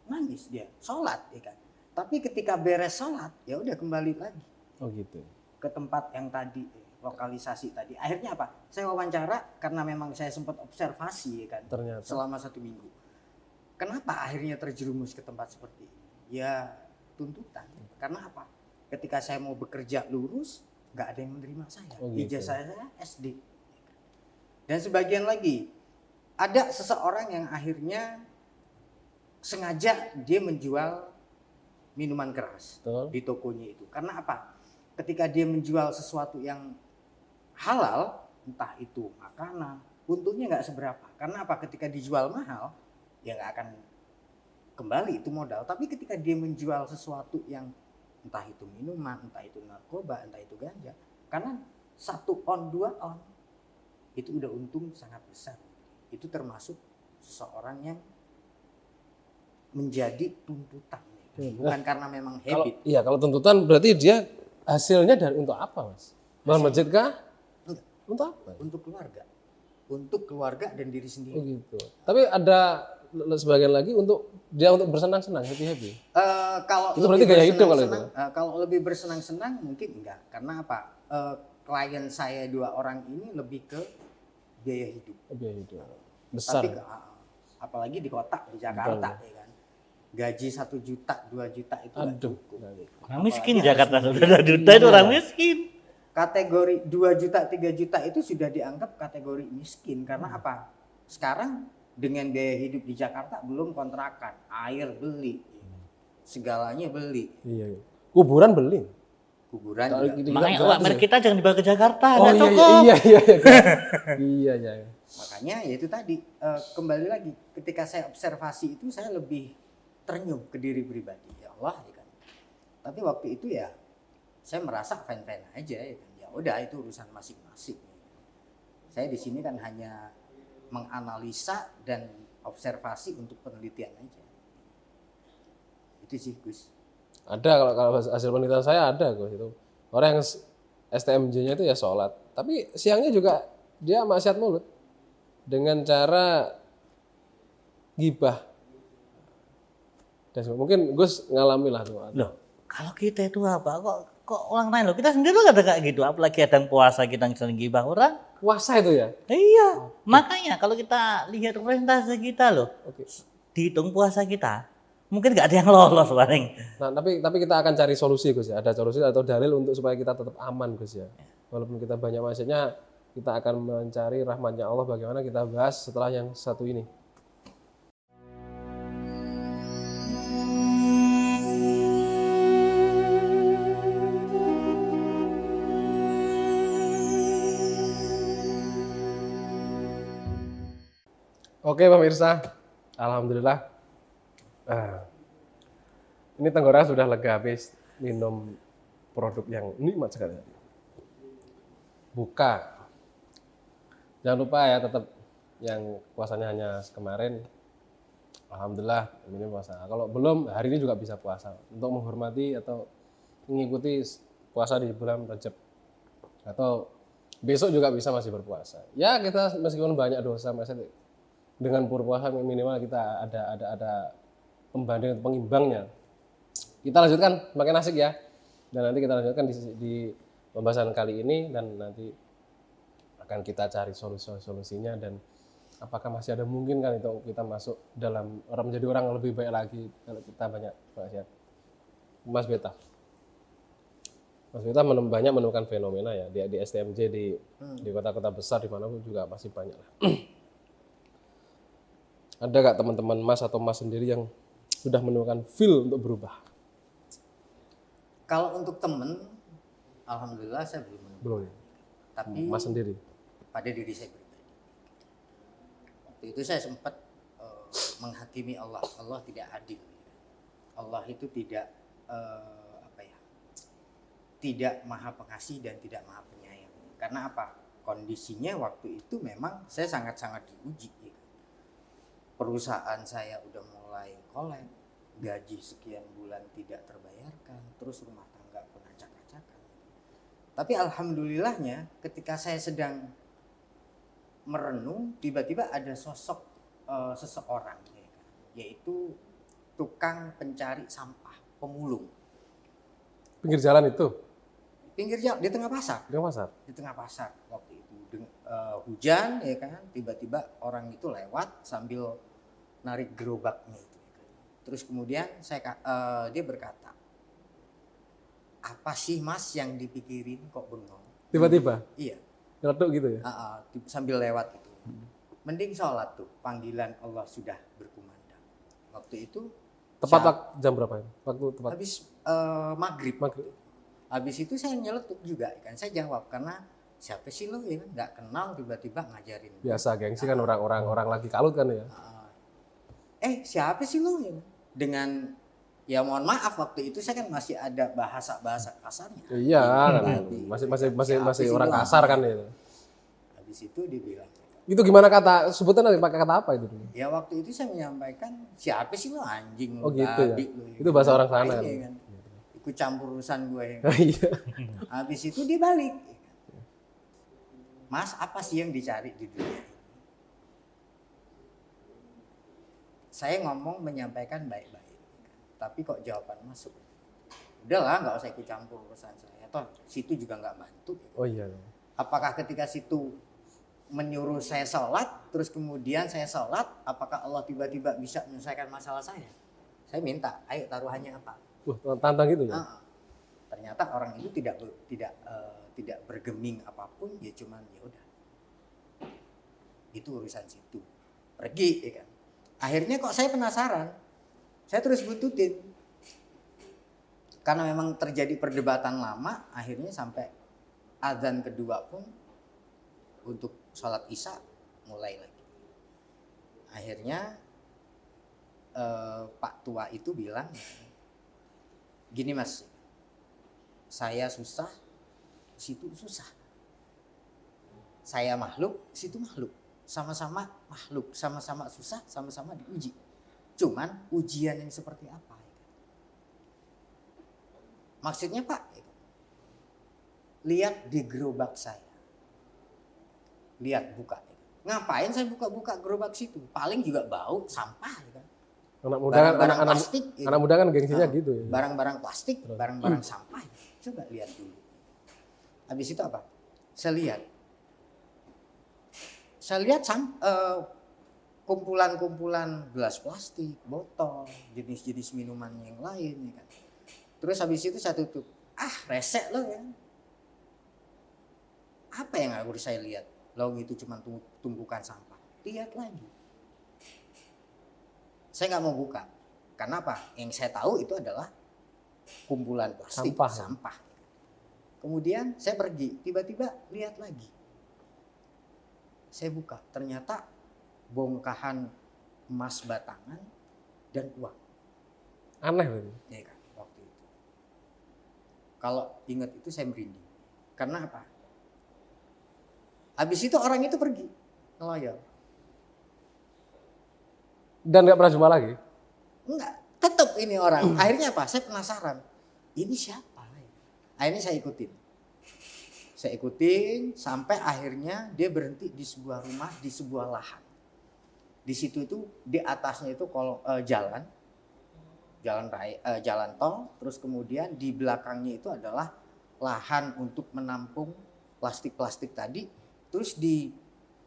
Nangis dia, sholat ya kan. Tapi ketika beres sholat, ya udah kembali lagi Oh gitu. ke tempat yang tadi, lokalisasi tadi. Akhirnya apa? Saya wawancara karena memang saya sempat observasi ya kan. Ternyata. Selama 1 minggu. Kenapa akhirnya terjerumus ke tempat seperti ini? Ya tuntutan. Karena apa? Ketika saya mau bekerja lurus, nggak ada yang menerima saya. Oh, gitu. Ijazah saya SD. Dan sebagian lagi, ada seseorang yang akhirnya sengaja dia menjual minuman keras. Betul. Di tokonya itu. Karena apa? Ketika dia menjual sesuatu yang halal, entah itu makanan, untungnya nggak seberapa. Karena apa? Ketika dijual mahal, ya nggak akan kembali itu modal. Tapi ketika dia menjual sesuatu yang entah itu minuman, entah itu narkoba, entah itu ganja, karena 1 on 2 on itu udah untung sangat besar. Itu termasuk seseorang yang menjadi tuntutan, bukan karena memang habit. Kalau tuntutan berarti dia hasilnya dari untuk apa mas? Bangun masjid kah? Untuk apa? Untuk keluarga dan diri sendiri. Oh gitu. Tapi ada sebagian lagi untuk bersenang-senang, happy. Kalau itu berarti gaya hidup kalau itu. Kalau lebih bersenang-senang mungkin enggak, karena apa? Klien saya 2 orang ini lebih ke biaya hidup. Biaya hidup besar. Tapi apalagi di kota di Jakarta ya kan. Gaji 1 juta, 2 juta itu nggak cukup. Orang miskin di Jakarta sudah 2 juta itu orang miskin. Kategori 2 juta, 3 juta itu sudah dianggap kategori miskin karena apa? Sekarang dengan biaya hidup di Jakarta belum kontrakan, air beli, segalanya beli. Iya. Kuburan beli. Kuburan juga. Makanya UMR kita jangan dibawa ke Jakarta, oh, nggak cukup. Iya. Makanya ya itu tadi kembali lagi ketika saya observasi itu saya lebih ternyuh ke diri pribadi, ya Allah ya kan. Tapi waktu itu ya saya merasa fine-fine aja ya kan. Ya udah itu urusan masing-masing. Saya di sini kan hanya menganalisa dan observasi untuk penelitian aja. Itu sih Gus. Ada kalau hasil penelitian saya ada Gus itu. Orang yang STMJ-nya itu ya sholat, tapi siangnya juga dia maksiat mulut dengan cara gibah. Dan mungkin Gus ngalami lah tuh. Loh, kalau kita itu apa? Kok orang lain loh? Kita sendiri loh ada kayak gitu. Apalagi ada puasa kita sering gibah orang. Puasa itu ya? Iya. Makanya kalau kita lihat presentasi kita loh, dihitung puasa kita, mungkin nggak ada yang lolos paling. Nah, tapi kita akan cari solusi Gus ya. Ada solusi atau dalil untuk supaya kita tetap aman Gus ya. Walaupun kita banyak maksiatnya, kita akan mencari rahmatnya Allah. Bagaimana kita bahas setelah yang satu ini. Oke pemirsa, alhamdulillah. Ini tenggorokan sudah lega habis minum produk yang nikmat sekali. Buka. Jangan lupa ya tetap yang puasanya hanya kemarin. Alhamdulillah ini puasa. Kalau belum hari ini juga bisa puasa untuk menghormati atau mengikuti puasa di bulan Rajab. Atau besok juga bisa masih berpuasa. Ya kita meskipun banyak dosa masih dengan berpuasa minimal kita ada pembanding atau pengimbangnya. Kita lanjutkan semakin asik ya. Dan nanti kita lanjutkan di pembahasan kali ini dan nanti akan kita cari solusinya dan apakah masih ada mungkin kan itu kita masuk dalam menjadi orang yang lebih baik lagi kalau kita banyak maksiat? Mas Beta banyak menemukan fenomena ya di STMJ di kota-kota besar dimanapun juga masih banyak lah. Ada gak teman-teman Mas atau Mas sendiri yang sudah menemukan feel untuk berubah? Kalau untuk temen, alhamdulillah saya belum menemukan. Belum. Tapi Mas sendiri pada diri saya pribadi. Waktu itu saya sempat menghakimi Allah. Allah tidak adil. Allah itu tidak tidak maha pengasih dan tidak maha penyayang. Karena apa? Kondisinya waktu itu memang saya sangat-sangat diuji. Ya. Perusahaan saya udah mulai kolab, gaji sekian bulan tidak terbayarkan, terus rumah tangga pun acak-acakan. Tapi alhamdulillahnya ketika saya sedang merenung, tiba-tiba ada sosok seseorang, ya, yaitu tukang pencari sampah, pemulung. pinggir jalan itu? Pinggir jalan di tengah pasar. Di tengah pasar waktu itu hujan ya kan, tiba-tiba orang itu lewat sambil narik gerobaknya itu. Terus kemudian dia berkata, apa sih Mas yang dipikirin kok bengong? Tiba-tiba? Iya. Ngeleduk gitu ya? Sambil lewat itu. Mending sholat tuh, panggilan Allah sudah berkumandang. Waktu itu tepat jam berapa? Waktu tepat? Habis maghrib. Habis itu saya nyeletuk juga kan, saya jawab karena siapa sih lo ya, nggak kenal tiba-tiba ngajarin. Biasa gengsi kan orang lagi kalut kan ya. Siapa sih lo ya? Dengan ya mohon maaf waktu itu saya kan masih ada bahasa kasarnya. Iya, kan. masih orang kasar kan itu. Habis itu dia bilang. Itu gimana kata sebutan nanti pakai kata apa itu? Ya waktu itu saya menyampaikan siapa sih lo anjing lo, gitu ya. Lo, itu bahasa orang sana. Kan? Ikut campur urusan gue. Iya. Habis itu dia balik. Mas, apa sih yang dicari di dunia ini? Saya ngomong menyampaikan baik-baik. Tapi kok jawaban masuk? Udahlah, nggak usah ikut campur urusan saya. Toh situ juga nggak bantu. Oh iya. Apakah ketika situ menyuruh saya sholat, terus kemudian saya sholat, apakah Allah tiba-tiba bisa menyelesaikan masalah saya? Saya minta, ayo taruhannya apa? Tantang gitu ya. Ternyata orang itu tidak bergeming apapun, ya cuman ya udah. Itu urusan situ. Pergi ya kan. Akhirnya kok saya penasaran. Saya terus buntutin. Karena memang terjadi perdebatan lama, akhirnya sampai azan kedua pun untuk sholat isya mulai lagi. Akhirnya Pak tua itu bilang, gini Mas, saya susah, situ susah. Saya makhluk, situ makhluk. Sama-sama makhluk, sama-sama susah, sama-sama diuji. Cuman ujian yang seperti apa? Maksudnya Pak, lihat di gerobak saya. Lihat buka. Ngapain saya buka-buka gerobak situ? Paling juga bau sampah. Kan? Barang-barang plastik. Anak muda kan gengsinya gitu ya. Barang-barang plastik, barang-barang sampah. Coba lihat dulu. Habis itu apa? Saya lihat kumpulan-kumpulan gelas plastik, botol, jenis-jenis minuman yang lain. Ya kan? Terus habis itu saya tutup. Resek loh ya. Apa yang harus saya lihat? Lo itu cuma tumpukan sampah. Lihat lagi. Saya nggak mau buka. Karena apa? Yang saya tahu itu adalah kumpulan plastik, sampah. Kemudian saya pergi, tiba-tiba lihat lagi. Saya buka, ternyata bongkahan emas batangan dan uang. Aneh betul. Ya kan, waktu itu. Kalau ingat itu saya merinding. Karena apa? Habis itu orang itu pergi, ngelayar. Dan nggak pernah jumpa lagi? Enggak, tetap ini orang. Akhirnya apa? Saya penasaran. Ini siapa? Akhirnya saya ikutin sampai akhirnya dia berhenti di sebuah rumah, di sebuah lahan. Di situ itu di atasnya itu jalan tol, terus kemudian di belakangnya itu adalah lahan untuk menampung plastik-plastik tadi. Terus di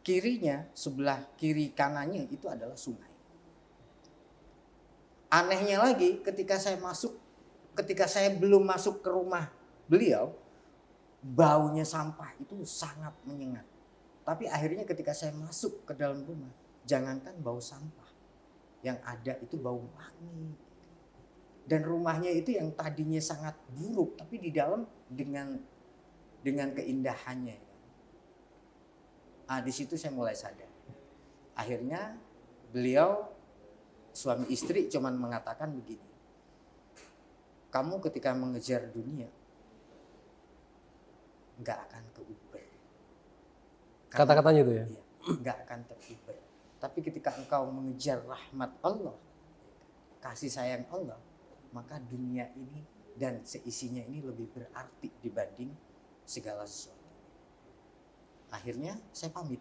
kirinya, sebelah kiri kanannya itu adalah sungai. Anehnya lagi ketika saya belum masuk ke rumah beliau, baunya sampah itu sangat menyengat. Tapi akhirnya ketika saya masuk ke dalam rumah, jangankan bau sampah, yang ada itu bau wangi. Dan rumahnya itu yang tadinya sangat buruk, tapi di dalam dengan keindahannya. Di situ saya mulai sadar. Akhirnya beliau suami istri cuman mengatakan begini, kamu ketika mengejar dunia nggak akan keuber. Kata-katanya itu ya? Iya, nggak akan teruber. Tapi ketika engkau mengejar rahmat Allah, kasih sayang Allah, maka dunia ini dan seisinya ini lebih berarti dibanding segala sesuatu. Akhirnya saya pamit.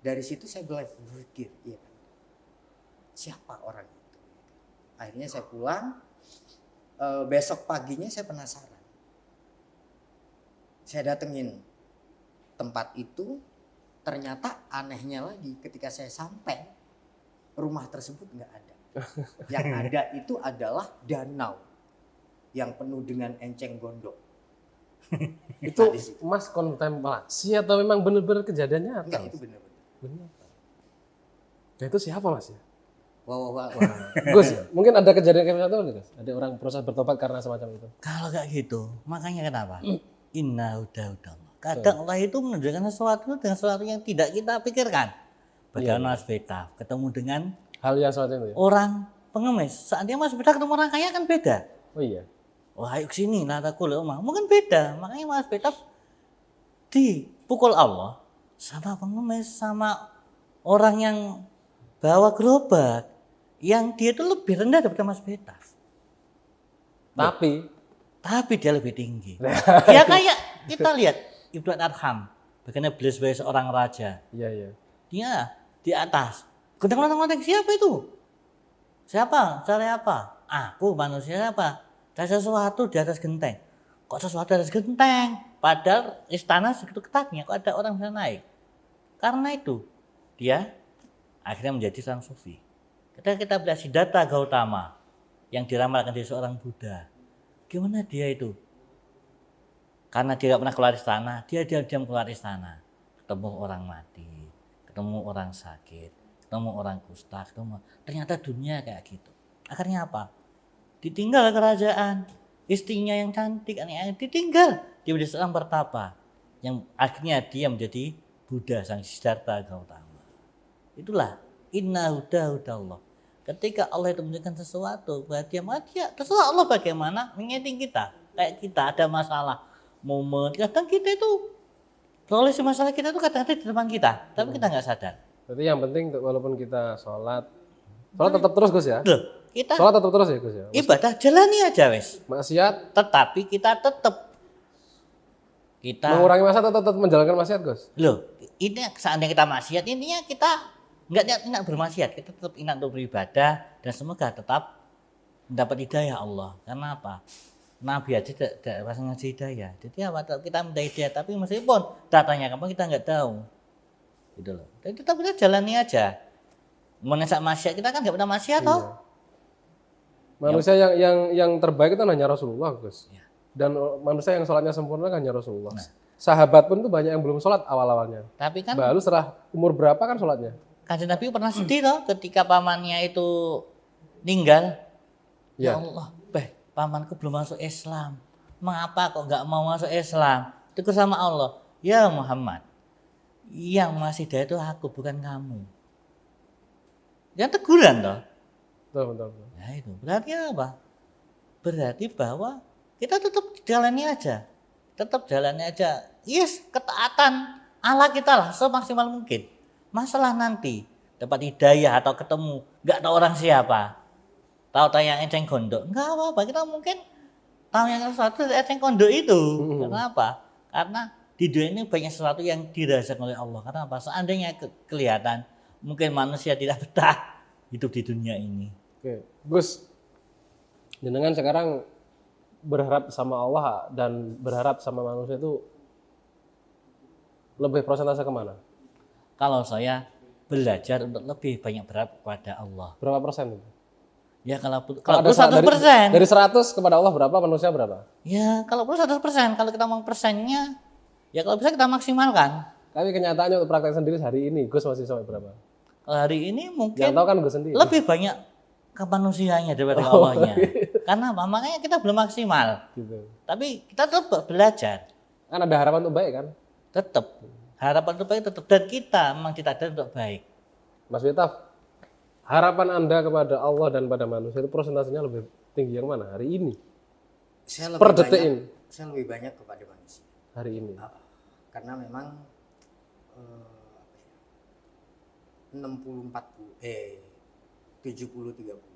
Dari situ saya mulai berpikir, iya kan, siapa orang itu? Akhirnya saya pulang, besok paginya saya penasaran. Saya datengin tempat itu, ternyata anehnya lagi ketika saya sampai, rumah tersebut nggak ada. Yang ada itu adalah danau yang penuh dengan enceng gondok. Itu Mas kontemplasi atau memang benar-benar kejadian nyata? Enggak, itu benar-benar. Nah, itu siapa Mas ya? Wah. Gus, mungkin ada kejadian kayak gitu Gus? Ada orang proses bertobat karena semacam itu? Kalau kayak gitu, makanya kenapa? Inna udah. Kadang Allah itu menunjukkan sesuatu dengan sesuatu yang tidak kita pikirkan. Bagaimana Mas Beta ketemu dengan hal yang semacam itu ya? orang pengemis. Saatnya Mas Beta ketemu orang kaya kan beda. Oh iya. Wah, ayo kesini, nataku lemah. Mungkin beda. Makanya Mas Beta dipukul Allah sama pengemis, sama orang yang bawa gerobak, yang dia itu lebih rendah daripada Mas Beta. Tapi dia lebih tinggi. Ya kayak kita lihat Ibnu Adham, bagaimana beliau sebagai seorang raja. Iya. Dia di atas. Genteng-genteng siapa itu? Siapa? Cara apa? Aku manusia apa? Ada sesuatu di atas genteng. Kok sesuatu di atas genteng? Padahal istana segitu ketatnya, kok ada orang bisa naik? Karena itu, dia akhirnya menjadi seorang sufi. Ketika kita melihat Siddhartha Gautama yang diramalkan jadi seorang Buddha, gimana dia itu? Karena dia tidak pernah keluar istana, dia diam-diam keluar istana. Ketemu orang mati, ketemu orang sakit, ketemu orang kusta, ternyata dunia kayak gitu. Akhirnya apa? Ditinggal kerajaan, istrinya yang cantik, aneh-aneh ditinggal. Dia menjadi seorang pertapa, yang akhirnya dia menjadi Buddha, sang Siddhartha Gautama. Itulah inna huda Allah. Ketika Allah itu menunjukkan sesuatu, berarti dia terserah Allah bagaimana mengingatkan kita. Kayak kita ada masalah, momen, kadang kita itu solusi masalah kita itu kadang-kadang di depan kita, tapi kita nggak sadar. Berarti yang penting walaupun kita sholat tetap terus Gus ya? Kita sholat tetap terus ya Gus ya? Ibadah jalani aja wes. Maksiat? Tetapi kita tetap mengurangi maksiat atau tetap menjalankan maksiat Gus? Loh, ini seandainya kita maksiat, intinya kita nggak bermaksiat, kita tetap ingat untuk beribadah dan semoga tetap mendapat hidayah Allah. Karena apa? Nabi aja tidak pas ngasih hidayah. Jadi apa? Kita minta hidayah, tapi meskipun datanya kapan kita nggak tahu. Gitu loh. Jadi tetap kita jalani aja. Menesak maksiat kita kan nggak pernah maksiat toh. Manusia yang terbaik itu hanya Rasulullah Gus. Ya. Dan manusia yang sholatnya sempurna kan hanya Rasulullah. Nah. Sahabat pun tuh banyak yang belum sholat awal-awalnya. Tapi kan baru setelah umur berapa kan sholatnya? Kanjeng Nabi pernah sedih loh ketika pamannya itu meninggal. Ya Allah, pamanku belum masuk Islam. Mengapa kok nggak mau masuk Islam? Tegur sama Allah, ya Muhammad, yang masih hidayah itu aku bukan kamu. Yang teguran toh. Betul. Nah itu berarti apa? Berarti bahwa kita tetap jalani aja. Yes, ketaatan Allah kita lah semaksimal mungkin. Masalah nanti dapat hidayah atau ketemu nggak tahu orang siapa, tahu yang enceng gondok, nggak apa-apa. Kita mungkin tahu yang sesuatu enceng gondok itu. Kenapa? Karena di dunia ini banyak sesuatu yang dirasakan oleh Allah. Karena apa? Seandainya kelihatan, mungkin manusia tidak betah hidup di dunia ini. Oke, Gus, jenengan sekarang berharap sama Allah dan berharap sama manusia itu Lebih persentase kemana? Kalau saya belajar untuk lebih banyak berharap kepada Allah. Berapa persen itu? Ya kalau ada 100%. Dari 100 kepada Allah berapa, manusia berapa? Ya kalau perlu 100%. Kalau kita mau persennya, ya kalau bisa kita maksimalkan. Tapi kenyataannya untuk praktek sendiri hari ini, Gus masih sampai berapa? Kalau hari ini mungkin yang tahu kan Gus sendiri. Lebih banyak ke manusianya daripada Allahnya. Karena apa? Makanya kita belum maksimal. Gitu. Tapi kita tetap belajar. Kan ada harapan untuk baik kan? Tetap. Harapan untuk baik tetap. Dan kita memang cita-cita untuk baik. Mas Witaf, harapan Anda kepada Allah dan pada manusia itu persentasenya lebih tinggi yang mana hari ini? Per detik ini. Saya lebih banyak kepada manusia. Hari ini. Karena memang 70-30.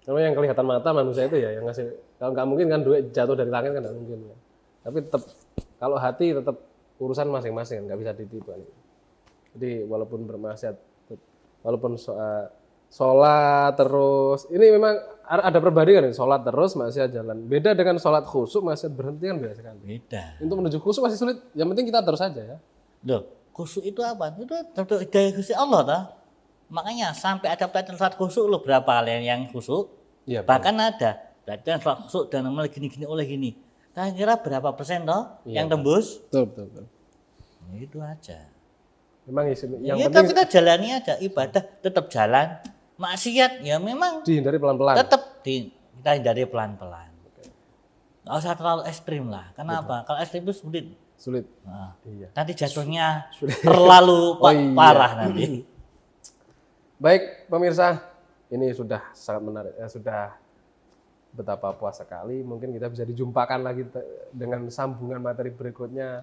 Kalau yang kelihatan mata manusia itu ya yang ngasih. Kalau nggak mungkin kan duit jatuh dari langit kan nggak mungkin ya. Tapi tetap kalau hati tetap urusan masing-masing, nggak bisa ditipu. Jadi walaupun bermaksiat, walaupun sholat terus, ini memang ada perbandingan nih, sholat terus maksiat jalan. Beda dengan sholat khusyuk maksiat berhenti kan beda sekali. Beda. Untuk menuju khusyuk masih sulit. Yang penting kita terus saja ya. Loh, khusyuk itu apa? Itu hidayah Gusti Allah toh. Makanya sampai ada pelatihan sholat khusyuk loh, berapa kalian yang khusyuk? Iya, bahkan ada pelatihan sholat khusyuk dan amal gini-gini oleh gini. Kira-kira berapa persen toh yang tembus? Betul. Ya, itu aja. Memang yang ya, penting kita jalani aja, ibadah tetap jalan. Maksiat ya memang dihindari pelan-pelan. Tetap kita hindari pelan-pelan. Nggak usah terlalu ekstrim lah. Kenapa? Kalau ekstrim itu sulit. Nah, iya. Nanti jatuhnya terlalu parah nanti. Baik pemirsa, ini sudah sangat menarik. Sudah betapa puas sekali. Mungkin kita bisa dijumpakan lagi dengan sambungan materi berikutnya.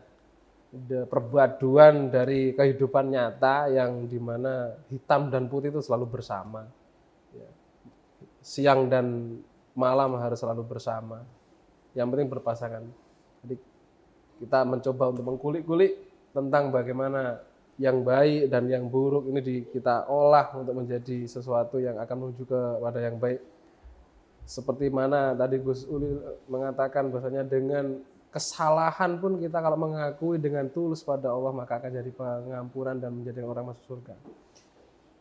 Perpaduan dari kehidupan nyata yang dimana hitam dan putih itu selalu bersama. Siang dan malam harus selalu bersama. Yang penting berpasangan. Jadi kita mencoba untuk mengkulik-kulik tentang bagaimana yang baik dan yang buruk ini kita olah untuk menjadi sesuatu yang akan menuju kepada yang baik. Seperti mana tadi Gus Uli mengatakan bahwasanya dengan kesalahan pun kita kalau mengakui dengan tulus pada Allah maka akan jadi pengampunan dan menjadi orang masuk surga.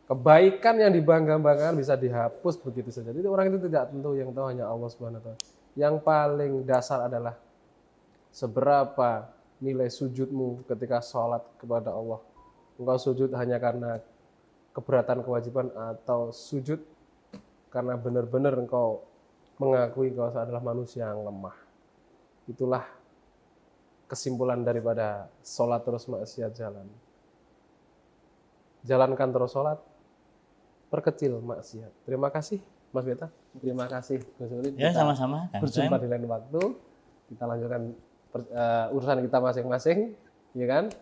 Kebaikan yang dibangga-banggakan bisa dihapus begitu saja. Jadi orang itu tidak tentu, yang tahu hanya Allah Subhanahu wa taala. Yang paling dasar adalah seberapa nilai sujudmu ketika sholat kepada Allah. Engkau sujud hanya karena keberatan kewajiban atau sujud karena benar-benar engkau mengakui engkau adalah manusia yang lemah. Itulah kesimpulan daripada sholat terus maksiat jalan. Jalankan terus sholat, perkecil maksiat. Terima kasih Mas Beta. Terima kasih Gus Uli. Ya sama-sama. Berjumpa di lain waktu. Kita lanjutkan urusan kita masing-masing, ya kan?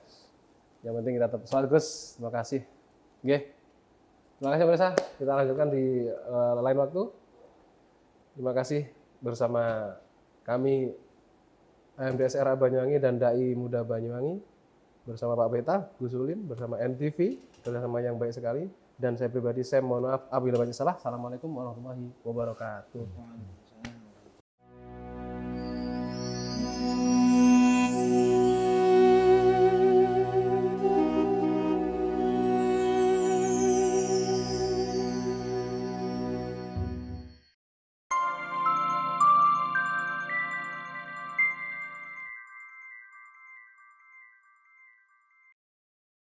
Yang penting kita tetap sholat Gus. Terima kasih. Oke. Terima kasih pemirsa. Kita lanjutkan di lain waktu. Terima kasih bersama kami AMDS RA Banyuwangi dan Dai Muda Banyuwangi bersama Pak Beta, Gus Ulin, bersama NTV, kerjasama yang baik sekali. Dan saya pribadi, saya mohon maaf apabila banyak salah. Assalamualaikum warahmatullahi wabarakatuh.